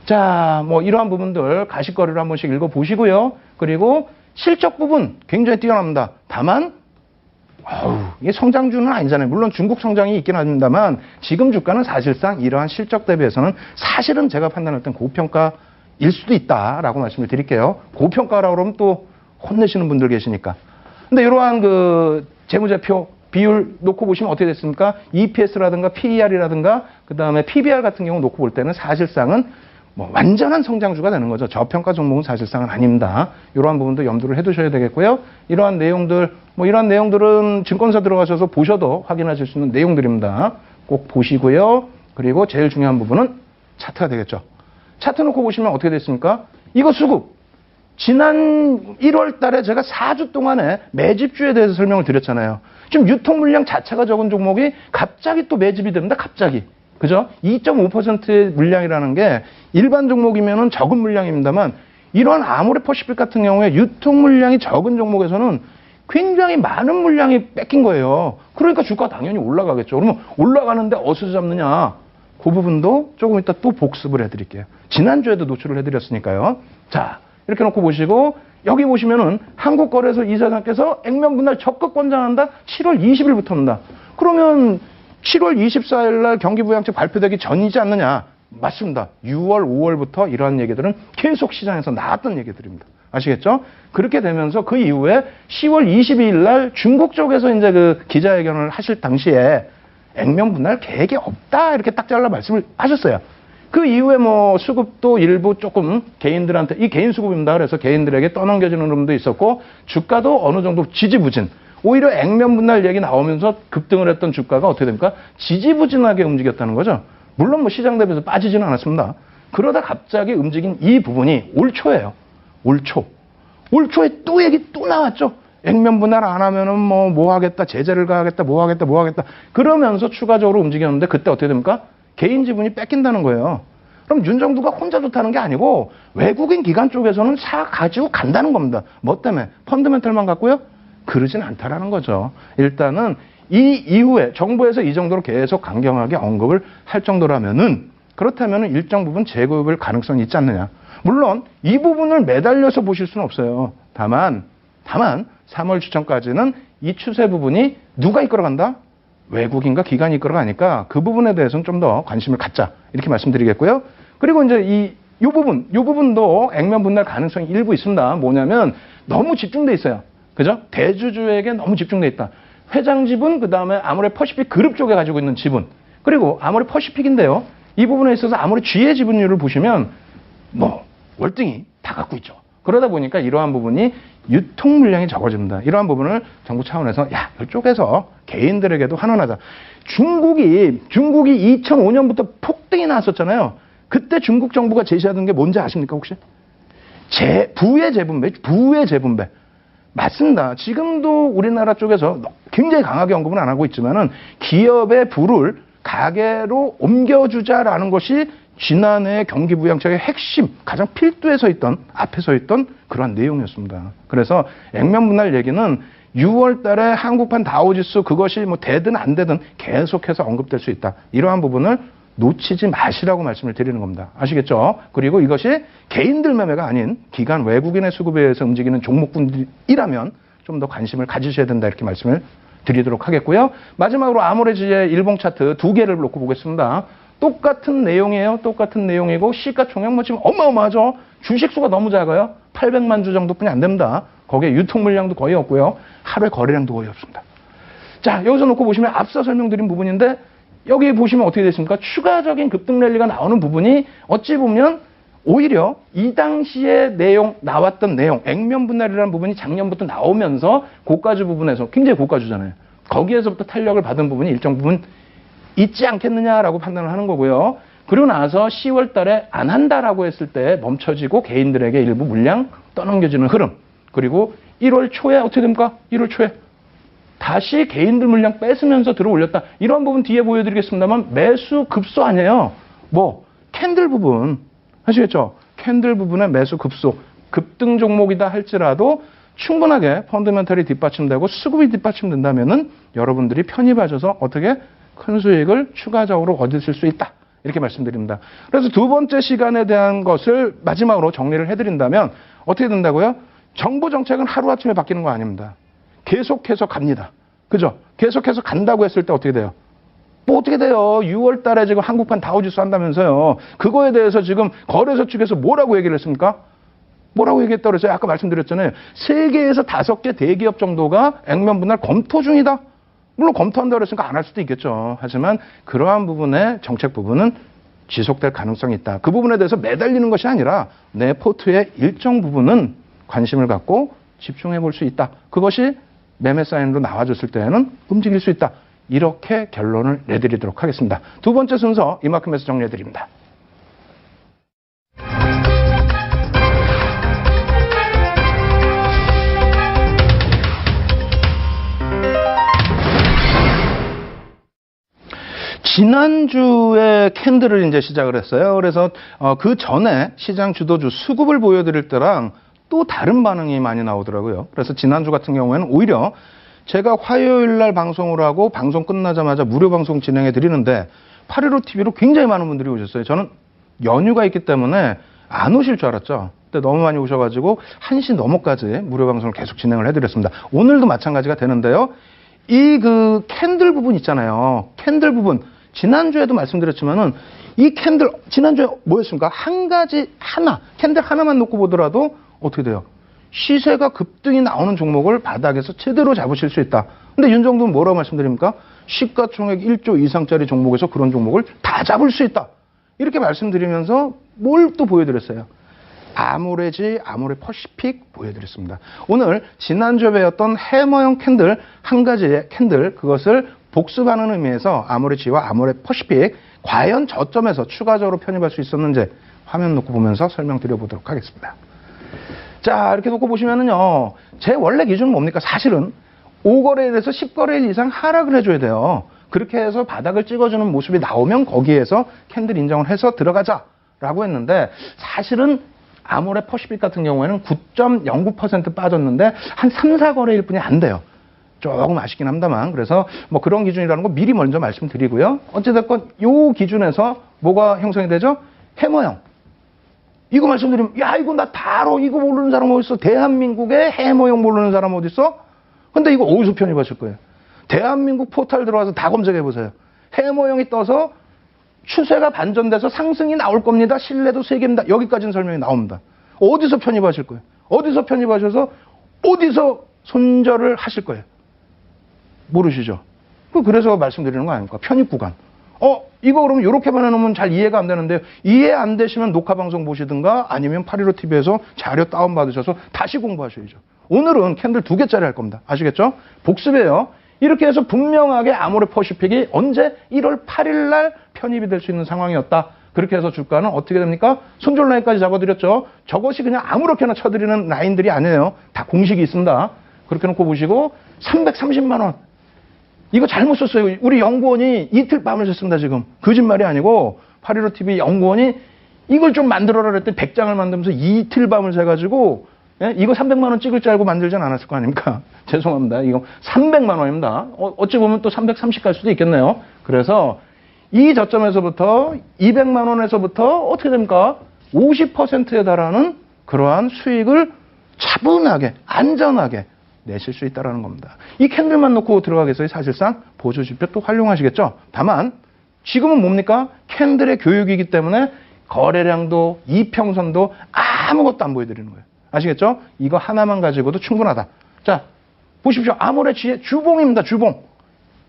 자, 뭐 이러한 부분들 가십거리를 한 번씩 읽어보시고요. 그리고 실적 부분 굉장히 뛰어납니다. 다만 이게 성장주는 아니잖아요. 물론 중국 성장이 있긴 합니다만 지금 주가는 사실상 이러한 실적 대비해서는 사실은 제가 판단할 땐 고평가일 수도 있다라고 말씀을 드릴게요. 고평가라고 그러면 또 혼내시는 분들 계시니까. 근데 이러한 그 재무제표 비율 놓고 보시면 어떻게 됐습니까? EPS라든가 PER이라든가 그 다음에 PBR 같은 경우 놓고 볼 때는 사실상은 뭐 완전한 성장주가 되는 거죠. 저평가 종목은 사실상은 아닙니다. 이러한 부분도 염두를 해두셔야 되겠고요. 이러한 내용들, 뭐 이러한 내용들은 증권사 들어가셔서 보셔도 확인하실 수 있는 내용들입니다. 꼭 보시고요. 그리고 제일 중요한 부분은 차트가 되겠죠. 차트 놓고 보시면 어떻게 됐습니까? 이거 수급. 지난 1월 달에 제가 4주 동안에 매집주에 대해서 설명을 드렸잖아요. 지금 유통 물량 자체가 적은 종목이 갑자기 또 매집이 됩니다. 갑자기. 그죠? 2.5%의 물량이라는 게 일반 종목이면은 적은 물량입니다만 이런 아모레퍼시픽 같은 경우에 유통 물량이 적은 종목에서는 굉장히 많은 물량이 뺏긴 거예요. 그러니까 주가 당연히 올라가겠죠. 그러면 올라가는데 어디서 잡느냐? 그 부분도 조금 이따 또 복습을 해드릴게요. 지난주에도 노출을 해드렸으니까요. 자, 이렇게 놓고 보시고 여기 보시면은 한국거래소 이사장께서 액면 분할 적극 권장한다. 7월 20일부터입니다. 그러면 7월 24일 날 경기부양책 발표되기 전이지 않느냐? 맞습니다. 6월, 5월부터 이러한 얘기들은 계속 시장에서 나왔던 얘기들입니다. 아시겠죠? 그렇게 되면서 그 이후에 10월 22일 날 중국 쪽에서 이제 그 기자회견을 하실 당시에 액면 분할 계획이 없다. 이렇게 딱 잘라 말씀을 하셨어요. 그 이후에 뭐 수급도 일부 조금 개인들한테, 이 개인 수급입니다. 그래서 개인들에게 떠넘겨지는 흐름도 있었고 주가도 어느 정도 지지부진. 오히려 액면 분할 얘기 나오면서 급등을 했던 주가가 어떻게 됩니까? 지지부진하게 움직였다는 거죠. 물론 뭐 시장 대비해서 빠지지는 않았습니다. 그러다 갑자기 움직인 이 부분이 올 초예요. 올 초. 올 초에 또 얘기 또 나왔죠. 액면 분할 안 하면은 뭐 하겠다. 제재를 가하겠다. 뭐 하겠다. 그러면서 추가적으로 움직였는데 그때 어떻게 됩니까? 개인 지분이 뺏긴다는 거예요. 그럼 윤 정부가 혼자 좋다는 게 아니고 외국인 기관 쪽에서는 사 가지고 간다는 겁니다. 뭐 때문에? 펀드멘털만 갖고요? 그러진 않다라는 거죠. 일단은 이 이후에 정부에서 이 정도로 계속 강경하게 언급을 할 정도라면은 그렇다면은 일정 부분 재구입을 가능성이 있지 않느냐. 물론 이 부분을 매달려서 보실 수는 없어요. 다만 3월 추천까지는 이 추세 부분이 누가 이끌어간다? 외국인과 기관이 이끌어가니까 그 부분에 대해서는 좀 더 관심을 갖자. 이렇게 말씀드리겠고요. 그리고 이제 이 부분도 액면 분할 가능성이 일부 있습니다. 뭐냐면 너무 집중돼 있어요. 그죠? 대주주에게 너무 집중돼 있다. 회장 지분, 그 다음에 아모레퍼시픽 그룹 쪽에 가지고 있는 지분. 그리고 아모레퍼시픽인데요. 이 부분에 있어서 아모레 G의 지분율을 보시면 뭐 월등히 다 갖고 있죠. 그러다 보니까 이러한 부분이 유통 물량이 적어집니다. 이러한 부분을 정부 차원에서 이쪽에서 개인들에게도 환원하자. 중국이 2005년부터 폭등이 나왔었잖아요. 그때 중국 정부가 제시하던 게 뭔지 아십니까 혹시? 부의 재분배. 맞습니다. 지금도 우리나라 쪽에서 굉장히 강하게 언급은 안 하고 있지만은 기업의 부를 가계로 옮겨주자라는 것이 지난해 경기부양책의 핵심, 가장 필두에 서 있던, 앞에 서 있던 그러한 내용이었습니다. 그래서 액면 분할 얘기는 6월 달에 한국판 다우지수 그것이 뭐 되든 안 되든 계속해서 언급될 수 있다. 이러한 부분을 놓치지 마시라고 말씀을 드리는 겁니다. 아시겠죠? 그리고 이것이 개인들 매매가 아닌 기관 외국인의 수급에 의해서 움직이는 종목군이라면 좀 더 관심을 가지셔야 된다. 이렇게 말씀을 드리도록 하겠고요. 마지막으로 아모레지의 일봉 차트 2개를 놓고 보겠습니다. 똑같은 내용이에요. 똑같은 내용이고 시가총액 뭐 지금 어마어마하죠. 주식수가 너무 작아요. 800만 주 정도뿐이 안 됩니다. 거기에 유통 물량도 거의 없고요. 하루에 거래량도 거의 없습니다. 자, 여기서 놓고 보시면 앞서 설명드린 부분인데 여기 보시면 어떻게 됐습니까? 추가적인 급등 랠리가 나오는 부분이 어찌 보면 오히려 이 당시에 나왔던 내용, 액면 분할이라는 부분이 작년부터 나오면서 고가주 부분에서 굉장히 고가주잖아요. 거기에서부터 탄력을 받은 부분이 일정 부분 있지 않겠느냐라고 판단을 하는 거고요. 그리고 나서 10월 달에 안 한다라고 했을 때 멈춰지고 개인들에게 일부 물량 떠넘겨지는 흐름. 그리고 1월 초에 어떻게 됩니까? 1월 초에 다시 개인들 물량 뺏으면서 들어 올렸다. 이런 부분 뒤에 보여드리겠습니다만 매수 급소 아니에요. 뭐 캔들 부분 아시겠죠? 캔들 부분의 매수 급소. 급등 종목이다 할지라도 충분하게 펀더멘털이 뒷받침되고 수급이 뒷받침된다면은 여러분들이 편입하셔서 어떻게 큰 수익을 추가적으로 얻으실 수 있다. 이렇게 말씀드립니다. 그래서 두 번째 시간에 대한 것을 마지막으로 정리를 해드린다면 어떻게 된다고요? 정부 정책은 하루아침에 바뀌는 거 아닙니다. 계속해서 갑니다. 그죠? 계속해서 간다고 했을 때 어떻게 돼요? 뭐 어떻게 돼요? 6월 달에 지금 한국판 다우지수 한다면서요. 그거에 대해서 지금 거래소 측에서 뭐라고 얘기를 했습니까? 뭐라고 얘기했다고 그랬어요? 아까 말씀드렸잖아요. 3개에서 5개 대기업 정도가 액면 분할 검토 중이다. 물론 검토한다고 그랬으니까 안 할 수도 있겠죠. 하지만 그러한 부분의 정책 부분은 지속될 가능성이 있다. 그 부분에 대해서 매달리는 것이 아니라 내 포트의 일정 부분은 관심을 갖고 집중해 볼 수 있다. 그것이 매매 사인으로 나와줬을 때에는 움직일 수 있다. 이렇게 결론을 내드리도록 하겠습니다. 두 번째 순서 이만큼에서 정리해드립니다. 지난주에 캔들을 이제 시작을 했어요. 그래서 그 전에 시장 주도주 수급을 보여드릴 때랑 또 다른 반응이 많이 나오더라고요. 그래서 지난주 같은 경우에는 오히려 제가 화요일 날 방송을 하고 방송 끝나자마자 무료 방송 진행해 드리는데 815TV로 굉장히 많은 분들이 오셨어요. 저는 연휴가 있기 때문에 안 오실 줄 알았죠. 근데 너무 많이 오셔가지고 1시 넘어까지 무료 방송을 계속 진행을 해드렸습니다. 오늘도 마찬가지가 되는데요. 이 그 캔들 부분 있잖아요. 캔들 부분. 지난주에도 말씀드렸지만은 이 캔들, 지난주에 뭐였습니까? 한 가지, 캔들 하나만 놓고 보더라도 어떻게 돼요? 시세가 급등이 나오는 종목을 바닥에서 제대로 잡으실 수 있다. 근데 윤정도는 뭐라고 말씀드립니까? 시가총액 1조 이상짜리 종목에서 그런 종목을 다 잡을 수 있다. 이렇게 말씀드리면서 뭘 또 보여드렸어요? 아모레지, 아모레 퍼시픽 보여드렸습니다. 오늘 지난주에 배웠던 해머형 캔들, 한 가지의 캔들, 그것을 복습하는 의미에서 아모레지와 아모레 퍼시픽, 과연 저점에서 추가적으로 편입할 수 있었는지 화면 놓고 보면서 설명드려보도록 하겠습니다. 자, 이렇게 놓고 보시면은요, 제 원래 기준은 뭡니까? 사실은 5거래일에서 10거래일 이상 하락을 해줘야 돼요. 그렇게 해서 바닥을 찍어주는 모습이 나오면 거기에서 캔들 인정을 해서 들어가자라고 했는데, 사실은 아모레 퍼시픽 같은 경우에는 9.09% 빠졌는데 한 3, 4거래일 뿐이 안 돼요. 조금 아쉽긴 합니다만. 그래서 뭐 그런 기준이라는 거 미리 먼저 말씀드리고요. 어찌됐건 요 기준에서 뭐가 형성이 되죠? 해머형. 이거 말씀드리면 야 이거 나 바로 이거 모르는 사람 어디 있어? 대한민국에 해머형 모르는 사람 어디 있어? 근데 이거 어디서 편입하실 거예요? 대한민국 포털 들어가서 다 검색해 보세요. 해머형이 떠서 추세가 반전돼서 상승이 나올 겁니다. 신뢰도 3개입니다. 여기까지는 설명이 나옵니다. 어디서 편입하실 거예요? 어디서 편입하셔서 어디서 손절을 하실 거예요? 모르시죠? 그래서 말씀드리는 거 아닙니까? 편입 구간. 이거 그러면 이렇게만 해놓으면 잘 이해가 안 되는데요. 이해 안 되시면 녹화방송 보시든가 아니면 815TV에서 자료 다운받으셔서 다시 공부하셔야죠. 오늘은 캔들 2개짜리 할 겁니다. 아시겠죠? 복습이에요. 이렇게 해서 분명하게 아모레 퍼시픽이 언제 1월 8일 날 편입이 될 수 있는 상황이었다. 그렇게 해서 주가는 어떻게 됩니까? 손절 라인까지 잡아드렸죠. 저것이 그냥 아무렇게나 쳐드리는 라인들이 아니에요. 다 공식이 있습니다. 그렇게 놓고 보시고 330만 원. 이거 잘못 썼어요. 우리 연구원이 이틀 밤을 샜습니다. 지금. 거짓말이 아니고 815TV 연구원이 이걸 좀 만들어라 그랬더니 100장을 만들면서 이틀 밤을 새가지고 이거 300만 원 찍을 줄 알고 만들진 않았을 거 아닙니까? 죄송합니다. 이거 300만 원입니다. 어찌 보면 또 330 갈 수도 있겠네요. 그래서 이 저점에서부터 200만 원에서부터 어떻게 됩니까? 50%에 달하는 그러한 수익을 차분하게, 안전하게 내실 수 있다는 겁니다. 이 캔들만 놓고 들어가겠어요? 사실상 보조지표 또 활용하시겠죠? 다만 지금은 뭡니까? 캔들의 교육이기 때문에 거래량도 이평선도 아무것도 안 보여드리는 거예요. 아시겠죠? 이거 하나만 가지고도 충분하다. 자, 보십시오. 아모레 지혜 주봉입니다. 주봉.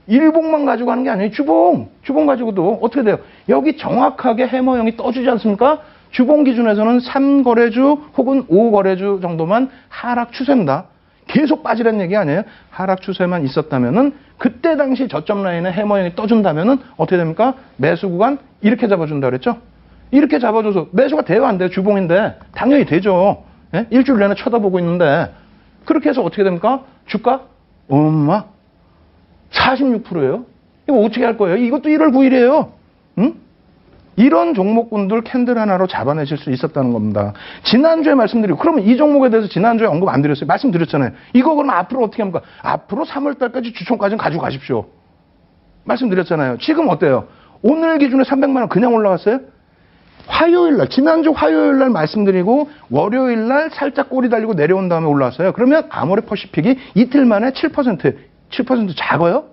일봉만 가지고 하는 게 아니에요. 주봉. 주봉 가지고도 어떻게 돼요? 여기 정확하게 해머형이 떠주지 않습니까? 주봉 기준에서는 3거래주 혹은 5거래주 정도만 하락 추세입니다. 계속 빠지라는 얘기 아니에요? 하락 추세만 있었다면은 그때 당시 저점 라인에 해머형이 떠준다면은 어떻게 됩니까? 매수 구간 이렇게 잡아준다 그랬죠? 이렇게 잡아줘서 매수가 돼요, 안 돼요? 주봉인데 당연히 되죠. 예? 일주일 내내 쳐다보고 있는데 그렇게 해서 어떻게 됩니까? 주가 엄마 46%예요. 이거 어떻게 할 거예요? 이것도 1월 9일이에요. 응? 이런 종목군들 캔들 하나로 잡아내실 수 있었다는 겁니다. 지난주에 말씀드리고, 그러면 이 종목에 대해서 지난주에 언급 안 드렸어요? 말씀드렸잖아요. 이거 그러면 앞으로 어떻게 합니까? 앞으로 3월달까지 주총까지는 가지고 가십시오. 말씀드렸잖아요. 지금 어때요? 오늘 기준에 300만 원 그냥 올라갔어요? 화요일날, 지난주 화요일날 말씀드리고 월요일날 살짝 꼬리 달리고 내려온 다음에 올라왔어요. 그러면 아모레퍼시픽이 이틀 만에 7% 작아요?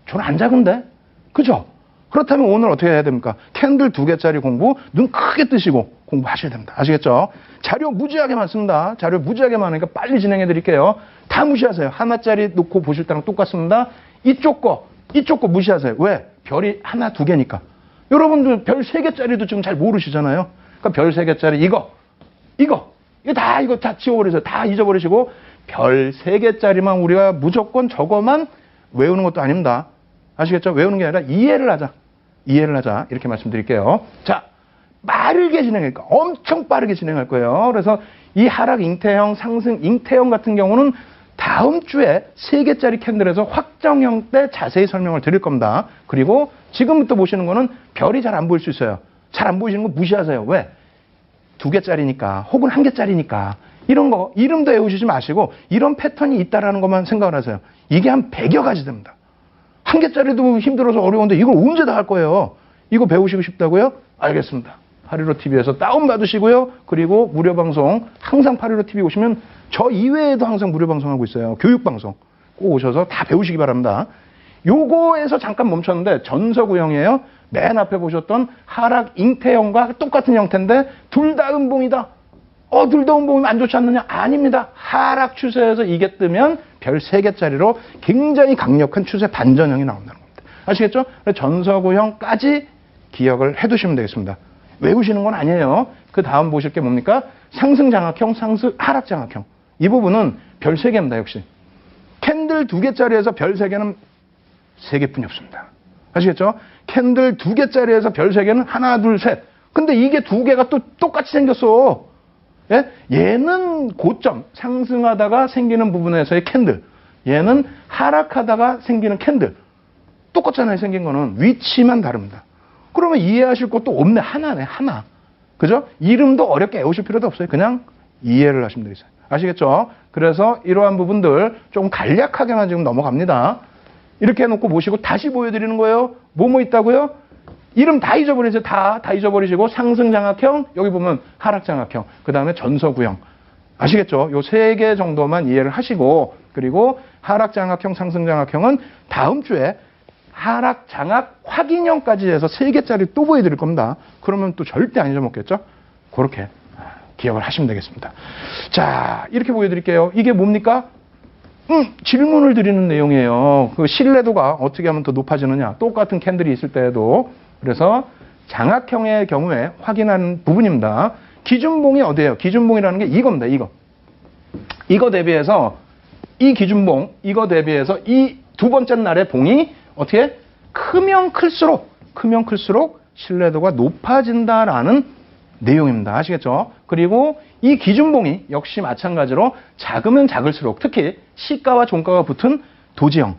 저는 안 작은데? 그죠? 그렇다면 오늘 어떻게 해야 됩니까? 캔들 2개짜리 공부 눈 크게 뜨시고 공부하셔야 됩니다. 아시겠죠? 자료 무지하게 많습니다. 자료 무지하게 많으니까 빨리 진행해 드릴게요. 다 무시하세요. 하나짜리 놓고 보실 때랑 똑같습니다. 이쪽 거 무시하세요. 왜? 별이 하나, 2개니까. 여러분들 별 3개짜리도 지금 잘 모르시잖아요. 그러니까 별 3개짜리 이거 다 지워버리세요. 다 잊어버리시고 별 3개짜리만 우리가 무조건 저거만 외우는 것도 아닙니다. 아시겠죠? 외우는 게 아니라 이해를 하자. 이렇게 말씀드릴게요. 자, 빠르게 진행할 거예요. 엄청 빠르게 진행할 거예요. 그래서 이 하락 잉태형, 상승 잉태형 같은 경우는 다음 주에 3개짜리 캔들에서 확정형 때 자세히 설명을 드릴 겁니다. 그리고 지금부터 보시는 거는 별이 잘 안 보일 수 있어요. 잘 안 보이시는 거 무시하세요. 왜? 2개짜리니까 혹은 1개짜리니까 이런 거 이름도 외우시지 마시고 이런 패턴이 있다라는 것만 생각을 하세요. 이게 한 100여 가지 됩니다. 1개짜리도 힘들어서 어려운데 이걸 언제 다 할 거예요? 이거 배우시고 싶다고요? 알겠습니다. 815TV에서 다운받으시고요. 그리고 무료 방송 항상 815TV 오시면 저 이외에도 항상 무료 방송하고 있어요. 교육방송 꼭 오셔서 다 배우시기 바랍니다. 요거에서 잠깐 멈췄는데 전서구형이에요. 맨 앞에 보셨던 하락 잉태형과 똑같은 형태인데 둘 다 음봉이다. 둘 다 음봉이면 안 좋지 않느냐? 아닙니다. 하락 추세에서 이게 뜨면 별 3개짜리로 굉장히 강력한 추세 반전형이 나온다는 겁니다. 아시겠죠? 전서구형까지 기억을 해두시면 되겠습니다. 외우시는 건 아니에요. 그 다음 보실 게 뭡니까? 상승장악형, 하락장악형. 이 부분은 별 3개입니다, 역시. 캔들 2개짜리에서 별 3개는 3개뿐이 없습니다. 아시겠죠? 캔들 2개짜리에서 별 3개는 하나, 둘, 셋. 근데 이게 2개가 또 똑같이 생겼어. 예? 얘는 고점, 상승하다가 생기는 부분에서의 캔들. 얘는 하락하다가 생기는 캔들. 똑같잖아요, 생긴 거는. 위치만 다릅니다. 그러면 이해하실 것도 없네. 하나네, 하나. 그죠? 이름도 어렵게 외우실 필요도 없어요. 그냥 이해를 하시면 되겠어요. 아시겠죠? 그래서 이러한 부분들 조금 간략하게만 지금 넘어갑니다. 이렇게 해놓고 보시고 다시 보여드리는 거예요. 뭐뭐 있다고요? 이름 다 잊어버리세요. 다 잊어버리시고 상승장악형, 여기 보면 하락장악형, 그 다음에 전서구형. 아시겠죠? 요 3개 정도만 이해를 하시고, 그리고 하락장악형, 상승장악형은 다음 주에 하락장악 확인형까지 해서 3개짜리 또 보여드릴 겁니다. 그러면 또 절대 안 잊어먹겠죠? 그렇게 기억을 하시면 되겠습니다. 자, 이렇게 보여드릴게요. 이게 뭡니까? 질문을 드리는 내용이에요. 그 신뢰도가 어떻게 하면 더 높아지느냐. 똑같은 캔들이 있을 때에도. 그래서 장악형의 경우에 확인하는 부분입니다. 기준봉이 어디예요? 기준봉이라는 게 이겁니다. 이거 대비해서 이 기준봉, 이거 대비해서 이 두 번째 날의 봉이 어떻게? 크면 클수록 신뢰도가 높아진다라는 내용입니다. 아시겠죠? 그리고 이 기준봉이 역시 마찬가지로 작으면 작을수록 특히 시가와 종가가 붙은 도지형.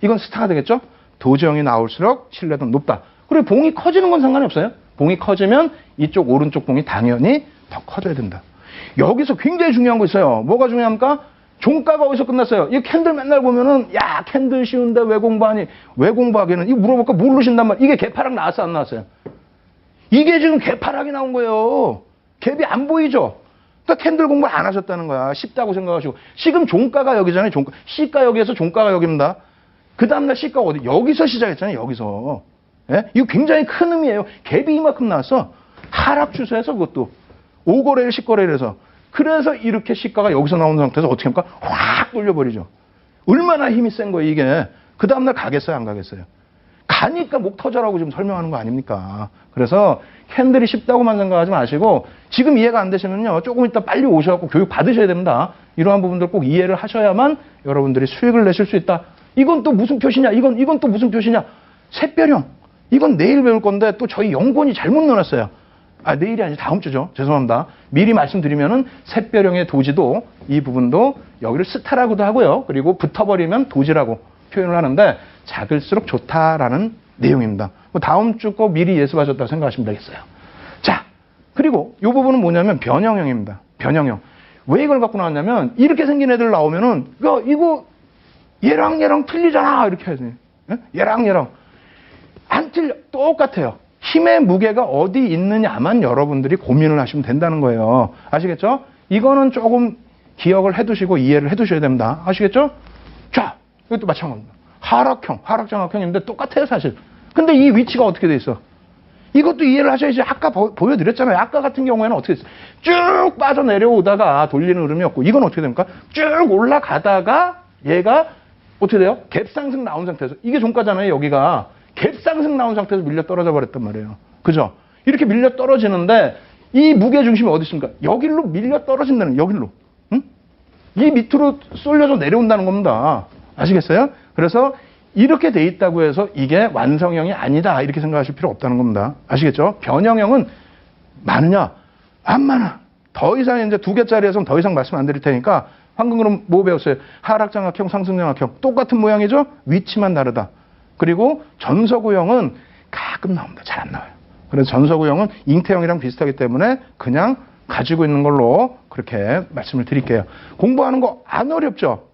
이건 스타가 되겠죠? 도지형이 나올수록 신뢰도는 높다. 그리고 봉이 커지는 건 상관이 없어요. 봉이 커지면 이쪽 오른쪽 봉이 당연히 더 커져야 된다. 여기서 굉장히 중요한 거 있어요. 뭐가 중요합니까? 종가가 어디서 끝났어요? 이 캔들 맨날 보면은 야 캔들 쉬운데 왜 공부하니? 왜 공부하기는? 이거 물어볼까 모르신단 말이에요. 이게 개파락 나왔어 안 나왔어요? 이게 지금 개파락이 나온 거예요. 갭이 안 보이죠? 그러니까 캔들 공부를 안 하셨다는 거야. 쉽다고 생각하시고. 지금 종가가 여기잖아요. 시가 여기에서 종가가 여기입니다. 그 다음날 시가가 어디? 여기서 시작했잖아요. 여기서. 예? 이거 굉장히 큰 의미예요. 갭이 이만큼 나왔어. 하락 추세에서 그것도. 5거래일 10거래일 해서. 그래서 이렇게 시가가 여기서 나온 상태에서 어떻게 합니까? 확 돌려버리죠. 얼마나 힘이 센 거예요, 이게. 그 다음날 가겠어요, 안 가겠어요? 가니까 목 터져라고 지금 설명하는 거 아닙니까? 그래서 캔들이 쉽다고만 생각하지 마시고 지금 이해가 안 되시면요. 조금 이따 빨리 오셔갖고 교육 받으셔야 됩니다. 이러한 부분들 꼭 이해를 하셔야만 여러분들이 수익을 내실 수 있다. 이건 또 무슨 표시냐? 이건 또 무슨 표시냐? 샛별형. 이건 내일 배울 건데 또 저희 연구원이 잘못 넣어놨어요. 아, 내일이 아니라 다음 주죠. 죄송합니다. 미리 말씀드리면은 샛별형의 도지도 이 부분도 여기를 스타라고도 하고요. 그리고 붙어버리면 도지라고 표현을 하는데 작을수록 좋다라는 내용입니다. 뭐 다음 주 거 미리 예습하셨다고 생각하시면 되겠어요. 자, 그리고 이 부분은 뭐냐면 변형형입니다. 변형형. 왜 이걸 갖고 나왔냐면 이렇게 생긴 애들 나오면은 이거 얘랑 틀리잖아 이렇게 해야지. 얘랑 안 틀려. 똑같아요. 힘의 무게가 어디 있느냐만 여러분들이 고민을 하시면 된다는 거예요. 아시겠죠? 이거는 조금 기억을 해두시고 이해를 해두셔야 됩니다. 아시겠죠? 자, 이것도 마찬가지입니다. 하락형, 하락장악형인데 똑같아요 사실. 근데 이 위치가 어떻게 돼 있어? 이것도 이해를 하셔야지. 아까 보여드렸잖아요. 아까 같은 경우에는 어떻게 됐어요? 쭉 빠져내려오다가 돌리는 흐름이 없고 이건 어떻게 됩니까? 쭉 올라가다가 얘가 어떻게 돼요? 갭상승 나온 상태에서 이게 종가잖아요. 여기가 갭상승 나온 상태에서 밀려 떨어져 버렸단 말이에요. 그죠? 이렇게 밀려 떨어지는데 이 무게중심이 어디 있습니까? 여기로 밀려 떨어진다는 거예요. 여기로. 응? 이 밑으로 쏠려서 내려온다는 겁니다. 아시겠어요? 그래서 이렇게 돼 있다고 해서 이게 완성형이 아니다 이렇게 생각하실 필요 없다는 겁니다. 아시겠죠? 변형형은 많으냐? 안 많아. 더 이상 이제 2개짜리에서는 더 이상 말씀 안 드릴 테니까 방금 그럼 뭐 배웠어요? 하락장악형, 상승장악형 똑같은 모양이죠? 위치만 다르다. 그리고 전서구형은 가끔 나옵니다. 잘 안 나와요. 그래서 전서구형은 잉태형이랑 비슷하기 때문에 그냥 가지고 있는 걸로 그렇게 말씀을 드릴게요. 공부하는 거 안 어렵죠?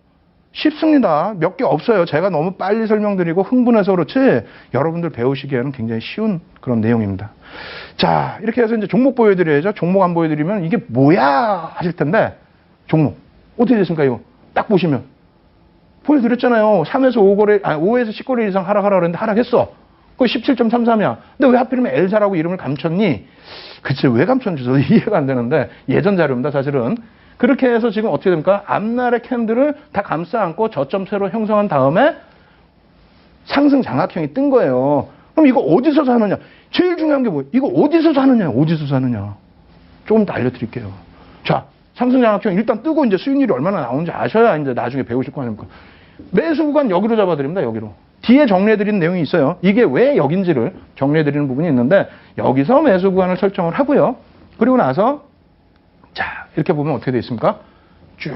쉽습니다. 몇 개 없어요. 제가 너무 빨리 설명드리고 흥분해서 그렇지 여러분들 배우시기에는 굉장히 쉬운 그런 내용입니다. 자, 이렇게 해서 이제 종목 보여드려야죠. 종목 안 보여드리면 이게 뭐야 하실 텐데 종목 어떻게 됐습니까? 이거 딱 보시면 보여드렸잖아요. 3에서 5거래, 5에서 10거래 이상 하락하라 그랬는데 하락했어. 그거 17.33이야. 근데 왜 하필이면 엘사라고 이름을 감췄니? 그치, 왜 감췄는지 저도 이해가 안 되는데 예전 자료입니다, 사실은. 그렇게 해서 지금 어떻게 됩니까? 앞날의 캔들을 다 감싸 안고 저점세로 형성한 다음에 상승 장악형이 뜬 거예요. 그럼 이거 어디서 사느냐? 제일 중요한 게 뭐예요? 이거 어디서 사느냐? 어디서 사느냐? 조금 더 알려드릴게요. 자, 상승 장악형 일단 뜨고 이제 수익률이 얼마나 나오는지 아셔야 이제 나중에 배우실 거 아닙니까? 매수 구간 여기로 잡아드립니다. 여기로. 뒤에 정리해드리는 내용이 있어요. 이게 왜 여긴지를 정리해드리는 부분이 있는데 여기서 매수 구간을 설정을 하고요. 그리고 나서 자, 이렇게 보면 어떻게 되어 있습니까? 쭉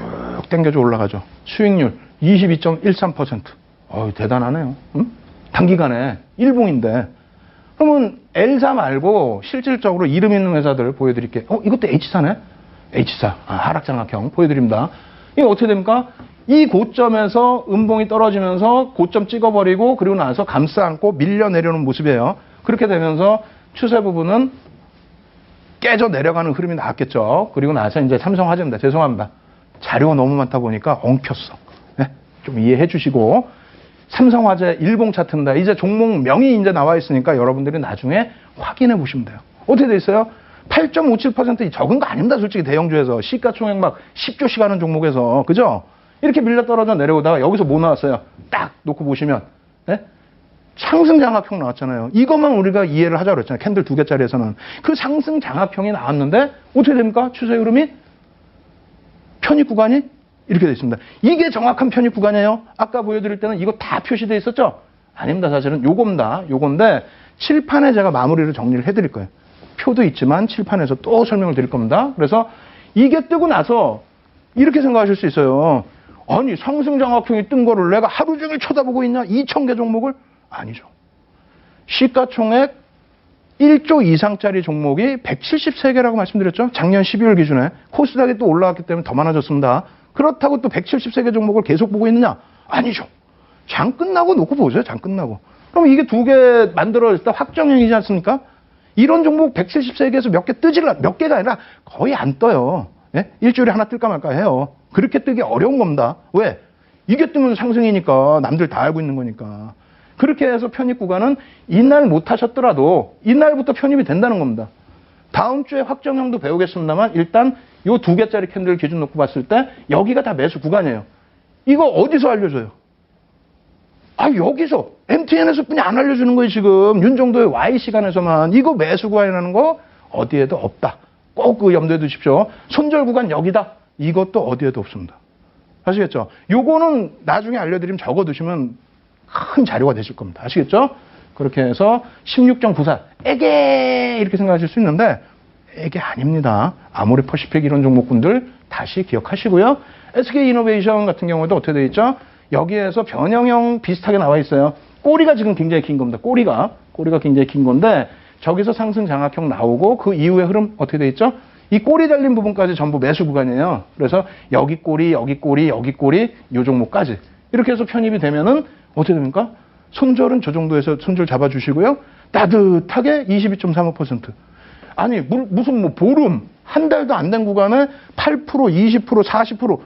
당겨져 올라가죠. 수익률 22.13%. 대단하네요. 응? 단기간에 일봉인데. 그러면 L사 말고 실질적으로 이름 있는 회사들 보여드릴게요. 이것도 H사네? H사. 하락장악형 보여드립니다. 이게 어떻게 됩니까? 이 고점에서 음봉이 떨어지면서 고점 찍어버리고 그리고 나서 감싸 안고 밀려 내려오는 모습이에요. 그렇게 되면서 추세 부분은 깨져 내려가는 흐름이 나왔겠죠. 그리고 나서 이제 삼성화재입니다. 죄송합니다. 자료가 너무 많다 보니까 엉켰어. 네? 좀 이해해 주시고. 삼성화재 일봉 차트입니다. 이제 종목명이 이제 나와 있으니까 여러분들이 나중에 확인해 보시면 돼요. 어떻게 돼 있어요? 8.57% 적은 거 아닙니다. 솔직히 대형주에서. 시가총액 막 10조씩 하는 종목에서. 그죠? 이렇게 밀려 떨어져 내려오다가 여기서 뭐 나왔어요? 딱 놓고 보시면. 네? 상승 장악형 나왔잖아요. 이것만 우리가 이해를 하자고 그랬잖아요. 캔들 2개짜리에서는. 그 상승 장악형이 나왔는데 어떻게 됩니까? 추세 흐름이? 편입 구간이 이렇게 되어 있습니다. 이게 정확한 편입 구간이에요. 아까 보여드릴 때는 이거 다 표시되어 있었죠? 아닙니다. 사실은 요겁니다. 요건데 칠판에 제가 마무리를 정리를 해드릴 거예요. 표도 있지만 칠판에서 또 설명을 드릴 겁니다. 그래서 이게 뜨고 나서 이렇게 생각하실 수 있어요. 아니 상승 장악형이 뜬 거를 내가 하루 종일 쳐다보고 있냐? 2,000개 종목을? 아니죠. 시가총액 1조 이상짜리 종목이 173개라고 말씀드렸죠. 작년 12월 기준에. 코스닥이 또 올라왔기 때문에 더 많아졌습니다. 그렇다고 또 173개 종목을 계속 보고 있느냐? 아니죠. 장 끝나고 놓고 보세요. 장 끝나고. 그럼 이게 2개 만들어질 때 확정형이지 않습니까? 이런 종목 173개에서 몇 개 몇 개가 아니라 거의 안 떠요. 예? 일주일에 하나 뜰까 말까 해요. 그렇게 뜨기 어려운 겁니다. 왜? 이게 뜨면 상승이니까 남들 다 알고 있는 거니까. 그렇게 해서 편입 구간은 이날 못 하셨더라도 이날부터 편입이 된다는 겁니다. 다음 주에 확정형도 배우겠습니다만 일단 요 2개짜리 캔들 기준 놓고 봤을 때 여기가 다 매수 구간이에요. 이거 어디서 알려줘요? 아, 여기서 MTN에서 뿐이 안 알려주는 거예요, 지금. 윤정도의 Y 시간에서만. 이거 매수 구간이라는 거 어디에도 없다. 꼭 그 염두에 두십시오. 손절 구간 여기다. 이것도 어디에도 없습니다. 아시겠죠? 요거는 나중에 알려드리면 적어두시면 큰 자료가 되실 겁니다. 아시겠죠? 그렇게 해서 16.94. 에게! 이렇게 생각하실 수 있는데, 에게 아닙니다. 아모레 퍼시픽 이런 종목군들 다시 기억하시고요. SK이노베이션 같은 경우도 어떻게 되어 있죠? 여기에서 변형형 비슷하게 나와 있어요. 꼬리가 지금 굉장히 긴 겁니다. 꼬리가 굉장히 긴 건데, 저기서 상승 장악형 나오고 그 이후의 흐름 어떻게 되어 있죠? 이 꼬리 달린 부분까지 전부 매수 구간이에요. 그래서 여기 꼬리, 여기 꼬리, 여기 꼬리, 요 종목까지. 이렇게 해서 편입이 되면은 어떻게 됩니까? 손절은 저 정도에서 손절 잡아주시고요. 따뜻하게 22.35%. 아니, 무슨 뭐 보름, 한 달도 안 된 구간에 8%, 20%, 40%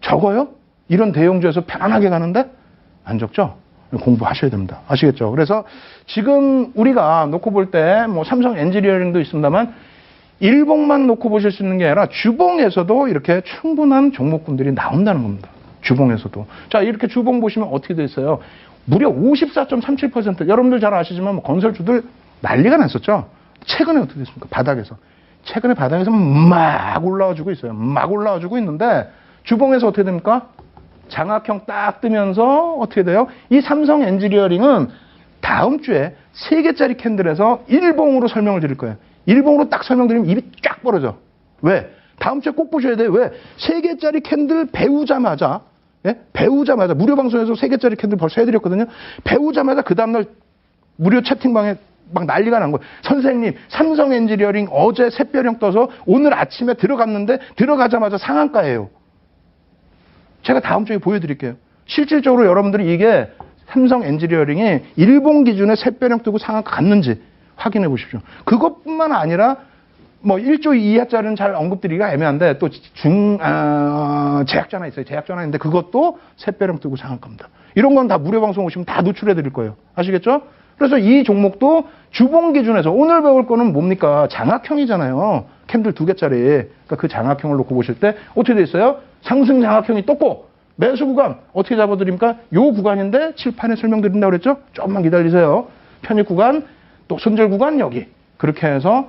적어요? 이런 대형주에서 편안하게 가는데? 안 적죠? 공부하셔야 됩니다. 아시겠죠? 그래서 지금 우리가 놓고 볼 때 뭐 삼성 엔지니어링도 있습니다만 일봉만 놓고 보실 수 있는 게 아니라 주봉에서도 이렇게 충분한 종목군들이 나온다는 겁니다. 주봉에서도. 자, 이렇게 주봉 보시면 어떻게 돼 있어요? 무려 54.37%. 여러분들 잘 아시지만 뭐 건설주들 난리가 났었죠? 최근에 어떻게 됐습니까? 바닥에서. 최근에 바닥에서 막 올라와주고 있어요. 막 올라와주고 있는데 주봉에서 어떻게 됩니까? 장악형 딱 뜨면서 어떻게 돼요? 이 삼성 엔지니어링은 다음 주에 3개짜리 캔들에서 일봉으로 설명을 드릴 거예요. 일봉으로 딱 설명드리면 입이 쫙 벌어져. 왜? 다음 주에 꼭 보셔야 돼요. 왜? 3개짜리 캔들 배우자마자, 예? 배우자마자, 무료 방송에서 3개짜리 캔들 벌써 해드렸거든요. 배우자마자 그 다음날 무료 채팅방에 막 난리가 난 거예요. 선생님, 삼성 엔지니어링 어제 샛별형 떠서 오늘 아침에 들어갔는데 들어가자마자 상한가예요. 제가 다음 주에 보여드릴게요. 실질적으로 여러분들이 이게 삼성 엔지니어링이 일본 기준의 샛별형 뜨고 상한가 갔는지 확인해 보십시오. 그것뿐만 아니라 뭐 1조 이하짜리는 잘 언급드리기가 애매한데 또 제약전화 있어요. 제약전화 있는데 그것도 샛별형 뜨고 상한가입니다. 이런 건 다 무료 방송 오시면 다 노출해 드릴 거예요. 아시겠죠? 그래서 이 종목도 주봉 기준에서 오늘 배울 거는 뭡니까? 장악형이잖아요. 캔들 2개짜리. 그러니까 그 장악형을 놓고 보실 때 어떻게 돼 있어요? 상승 장악형이 떴고 매수 구간 어떻게 잡아드립니까? 요 구간인데 칠판에 설명드린다고 그랬죠? 조금만 기다리세요. 편입 구간, 또 손절 구간 여기. 그렇게 해서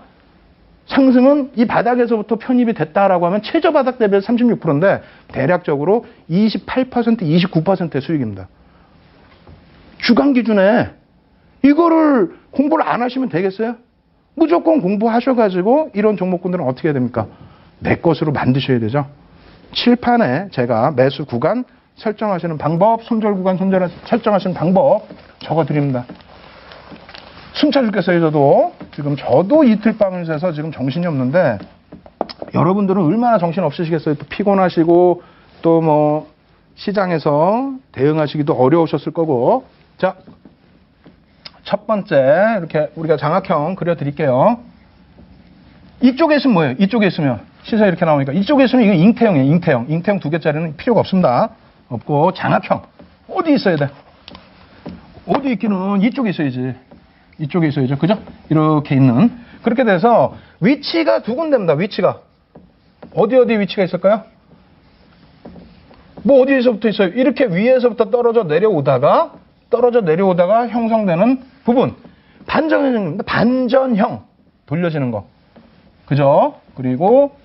상승은 이 바닥에서부터 편입이 됐다라고 하면 최저 바닥 대비해서 36%인데 대략적으로 28%, 29%의 수익입니다. 주간 기준에 이거를 공부를 안 하시면 되겠어요? 무조건 공부하셔가지고 이런 종목군들은 어떻게 해야 됩니까? 내 것으로 만드셔야 되죠. 칠판에 제가 매수 구간 설정하시는 방법, 손절 구간 설정하시는 방법 적어드립니다. 숨차 죽겠어요, 저도. 지금 저도 이틀 밤을 새서 지금 정신이 없는데 여러분들은 얼마나 정신 없으시겠어요? 또 피곤하시고 또 뭐 시장에서 대응하시기도 어려우셨을 거고. 자, 첫 번째 이렇게 우리가 장악형 그려드릴게요. 이쪽에 있으면 뭐예요? 이쪽에 있으면 시세 이렇게 나오니까 이쪽에 있으면 이건 잉태형이에요. 잉태형 2개짜리는 필요가 없습니다. 없고 장악형 어디 있어야 돼? 어디 있기는 이쪽에 있어야지. 이쪽에 있어야죠. 그죠? 이렇게 있는. 그렇게 돼서 위치가 2군데입니다. 위치가. 어디 위치가 있을까요? 뭐 어디에서부터 있어요? 이렇게 위에서부터 떨어져 내려오다가 형성되는 부분. 반전형입니다. 반전형. 돌려지는 거. 그죠? 그리고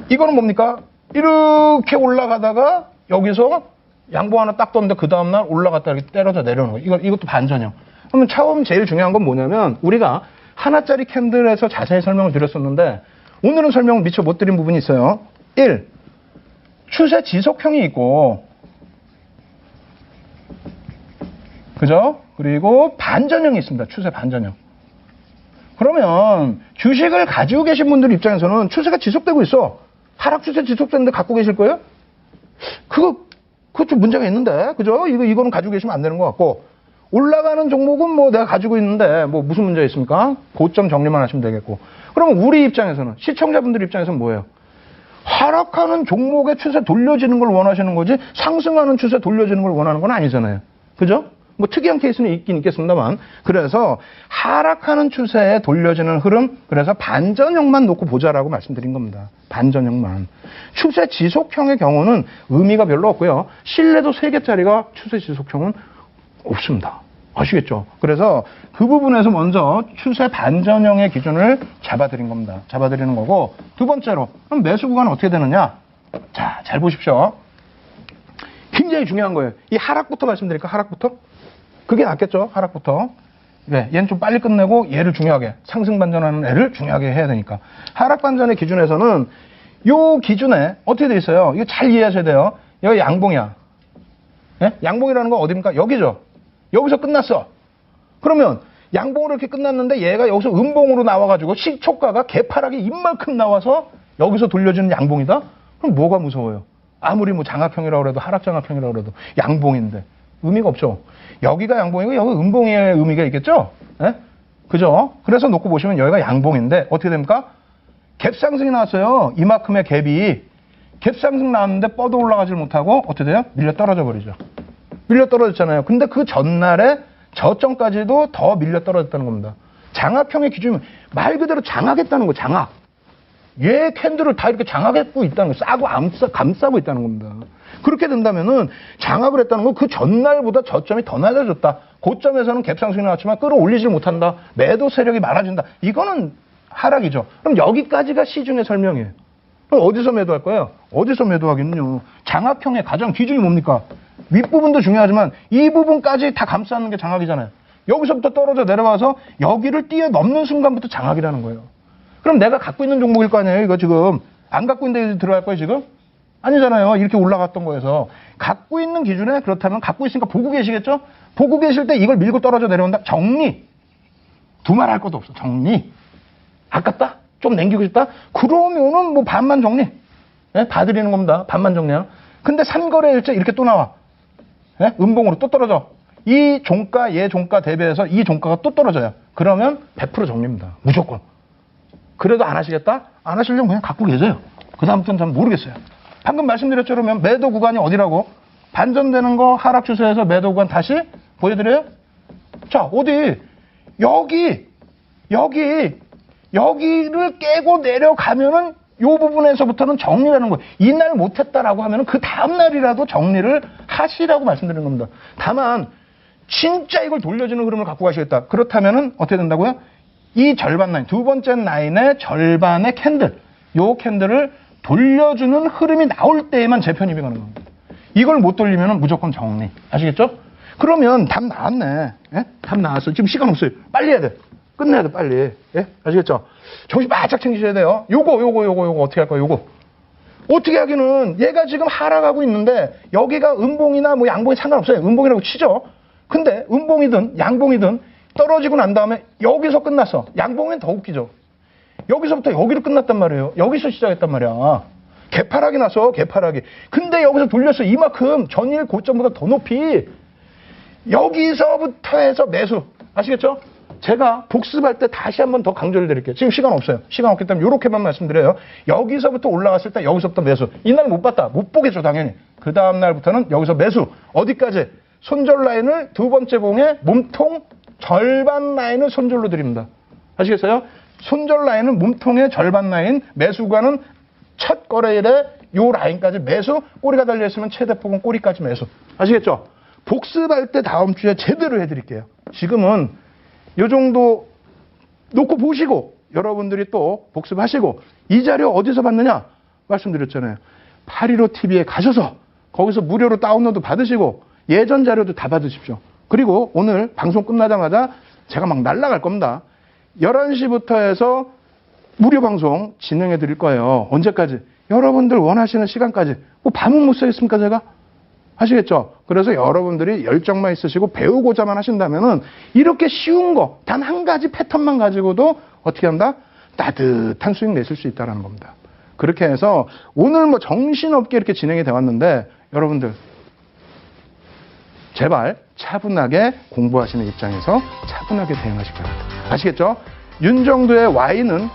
이거는 뭡니까? 이렇게 올라가다가 여기서 양봉 하나 딱 떴는데 그 다음날 올라갔다 이렇게 때려져 내려오는 거. 이것도 반전형. 그러면 처음 제일 중요한 건 뭐냐면 우리가 하나짜리 캔들에서 자세히 설명을 드렸었는데 오늘은 설명을 미처 못 드린 부분이 있어요. 1. 추세 지속형이 있고 그죠? 그리고 반전형이 있습니다. 추세 반전형. 그러면 주식을 가지고 계신 분들 입장에서는 추세가 지속되고 있어. 하락 추세 지속되는데 갖고 계실 거예요? 그거 좀 문제가 있는데. 그죠? 이거는 가지고 계시면 안 되는 것 같고. 올라가는 종목은 뭐 내가 가지고 있는데 뭐 무슨 문제가 있습니까? 고점 정리만 하시면 되겠고. 그러면 우리 입장에서는 시청자분들 입장에서는 뭐예요? 하락하는 종목의 추세 돌려지는 걸 원하시는 거지 상승하는 추세 돌려지는 걸 원하는 건 아니잖아요. 그죠? 뭐 특이한 케이스는 있긴 있겠습니다만 그래서 하락하는 추세에 돌려지는 흐름 그래서 반전형만 놓고 보자라고 말씀드린 겁니다. 반전형만. 추세 지속형의 경우는 의미가 별로 없고요. 실내도 3개짜리가 추세 지속형은 없습니다. 아시겠죠? 그래서 그 부분에서 먼저 추세 반전형의 기준을 잡아드린 겁니다. 잡아드리는 거고, 두 번째로 그럼 매수 구간은 어떻게 되느냐? 자, 잘 보십시오. 굉장히 중요한 거예요. 이 하락부터 말씀드릴까? 하락부터? 그게 낫겠죠? 하락부터. 네, 얘는 좀 빨리 끝내고 얘를 중요하게, 상승 반전하는 애를 중요하게 해야 되니까. 하락 반전의 기준에서는 요 기준에 어떻게 돼 있어요? 이거 잘 이해하셔야 돼요. 여기 양봉이야. 네? 양봉이라는 건 어디입니까? 여기죠. 여기서 끝났어. 그러면 양봉으로 이렇게 끝났는데 얘가 여기서 음봉으로 나와가지고 시초가가 개파락이 입만큼 나와서 여기서 돌려주는 양봉이다? 그럼 뭐가 무서워요? 아무리 뭐 장합형이라고 해도 하락장합형이라고 해도 양봉인데 의미가 없죠. 여기가 양봉이고 여기 음봉의 의미가 있겠죠? 네? 그죠? 그래서 놓고 보시면 여기가 양봉인데 어떻게 됩니까? 갭상승이 나왔어요. 이만큼의 갭이 갭상승 나왔는데 뻗어 올라가질 못하고 어떻게 돼요? 밀려 떨어져 버리죠. 밀려 떨어졌잖아요. 근데 그 전날에 저점까지도 더 밀려 떨어졌다는 겁니다. 장악형의 기준이면 말 그대로 장악했다는 거, 장악. 얘 캔들을 다 이렇게 장악했고 있다는 거, 싸고 감싸고 있다는 겁니다. 그렇게 된다면은 장악을 했다는 건 그 전날보다 저점이 더 낮아졌다. 고점에서는 갭상승이 나왔지만 끌어올리질 못한다. 매도 세력이 많아진다. 이거는 하락이죠. 그럼 여기까지가 시중의 설명이에요. 그럼 어디서 매도할 거예요? 어디서 매도하겠는요? 장악형의 가장 기준이 뭡니까? 윗부분도 중요하지만 이 부분까지 다 감싸는 게 장악이잖아요. 여기서부터 떨어져 내려와서 여기를 뛰어넘는 순간부터 장악이라는 거예요. 그럼 내가 갖고 있는 종목일 거 아니에요? 이거 지금 안 갖고 있는데 들어갈 거예요 지금? 아니잖아요. 이렇게 올라갔던 거에서 갖고 있는 기준에 그렇다면 갖고 있으니까 보고 계시겠죠? 보고 계실 때 이걸 밀고 떨어져 내려온다. 정리. 두말할 것도 없어. 정리. 아깝다? 좀 남기고 싶다? 그러면은 뭐 반만 정리. 네? 봐드리는 겁니다. 반만 정리야. 근데 산거래일제 이렇게 또 나와. 네? 음봉으로 또 떨어져. 이 종가, 얘 종가 대비해서 이 종가가 또 떨어져요. 그러면 100% 정리입니다. 무조건. 그래도 안 하시겠다? 안 하시려면 그냥 갖고 계세요. 그 다음부터는 잘 모르겠어요. 방금 말씀드렸죠. 그러면 매도 구간이 어디라고? 반전되는 거 하락 추세에서 매도 구간 다시 보여드려요? 자, 어디? 여기를 깨고 내려가면은 요 부분에서부터는 정리라는 거예요. 이날 못했다라고 하면은 그 다음날이라도 정리를 하시라고 말씀드리는 겁니다. 다만, 진짜 이걸 돌려주는 흐름을 갖고 가시겠다. 그렇다면은 어떻게 된다고요? 이 절반 라인, 두 번째 라인의 절반의 캔들, 요 캔들을 돌려주는 흐름이 나올 때에만 재편입이 가는 겁니다. 이걸 못 돌리면 무조건 정리. 아시겠죠? 그러면 답 나왔네. 예? 답 나왔어. 지금 시간 없어요. 빨리 해야 돼. 끝내야 돼, 빨리. 예? 아시겠죠? 정신 바짝 챙기셔야 돼요. 요거 어떻게 할 거예요, 요거. 어떻게 하기는 얘가 지금 하락하고 있는데 여기가 음봉이나 뭐 양봉이 상관없어요. 음봉이라고 치죠. 근데 음봉이든 양봉이든 떨어지고 난 다음에 여기서 끝났어. 양봉은 더 웃기죠. 여기서부터 여기로 끝났단 말이에요. 여기서 시작했단 말이야. 개파락이 났어, 개파락이. 근데 여기서 돌렸어. 이만큼 전일 고점보다 더 높이. 여기서부터 해서 매수. 아시겠죠? 제가 복습할 때 다시 한번 더 강조를 드릴게요. 지금 시간 없어요. 시간 없기 때문에 이렇게만 말씀드려요. 여기서부터 올라갔을 때 여기서부터 매수. 이날 못 봤다. 못 보겠죠, 당연히. 그 다음 날부터는 여기서 매수. 어디까지? 손절 라인을 두 번째 봉에 몸통 절반 라인을 손절로 드립니다. 아시겠어요? 손절 라인은 몸통의 절반 라인, 매수가는 첫 거래일에 요 라인까지 매수, 꼬리가 달려있으면 최대폭은 꼬리까지 매수. 아시겠죠? 복습할 때 다음 주에 제대로 해드릴게요. 지금은 요 정도 놓고 보시고 여러분들이 또 복습하시고 이 자료 어디서 봤느냐? 말씀드렸잖아요. 815TV에 가셔서 거기서 무료로 다운로드 받으시고 예전 자료도 다 받으십시오. 그리고 오늘 방송 끝나자마자 제가 막 날아갈 겁니다. 11시부터 해서 무료 방송 진행해 드릴 거예요. 언제까지? 여러분들 원하시는 시간까지. 뭐 밤은 못 새겠습니까, 제가? 아시겠죠? 그래서 여러분들이 열정만 있으시고 배우고자만 하신다면은 이렇게 쉬운 거, 단 한 가지 패턴만 가지고도 어떻게 한다? 따뜻한 수익 내실 수 있다는 겁니다. 그렇게 해서 오늘 뭐 정신없게 이렇게 진행이 되었는데 여러분들 제발 차분하게 공부하시는 입장에서 차분하게 대응하시기 바랍니다. 아시겠죠? 윤정도의 Y는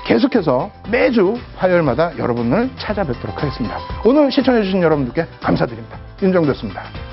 계속해서 매주 화요일마다 여러분을 찾아뵙도록 하겠습니다. 오늘 시청해주신 여러분들께 감사드립니다. 윤정도였습니다.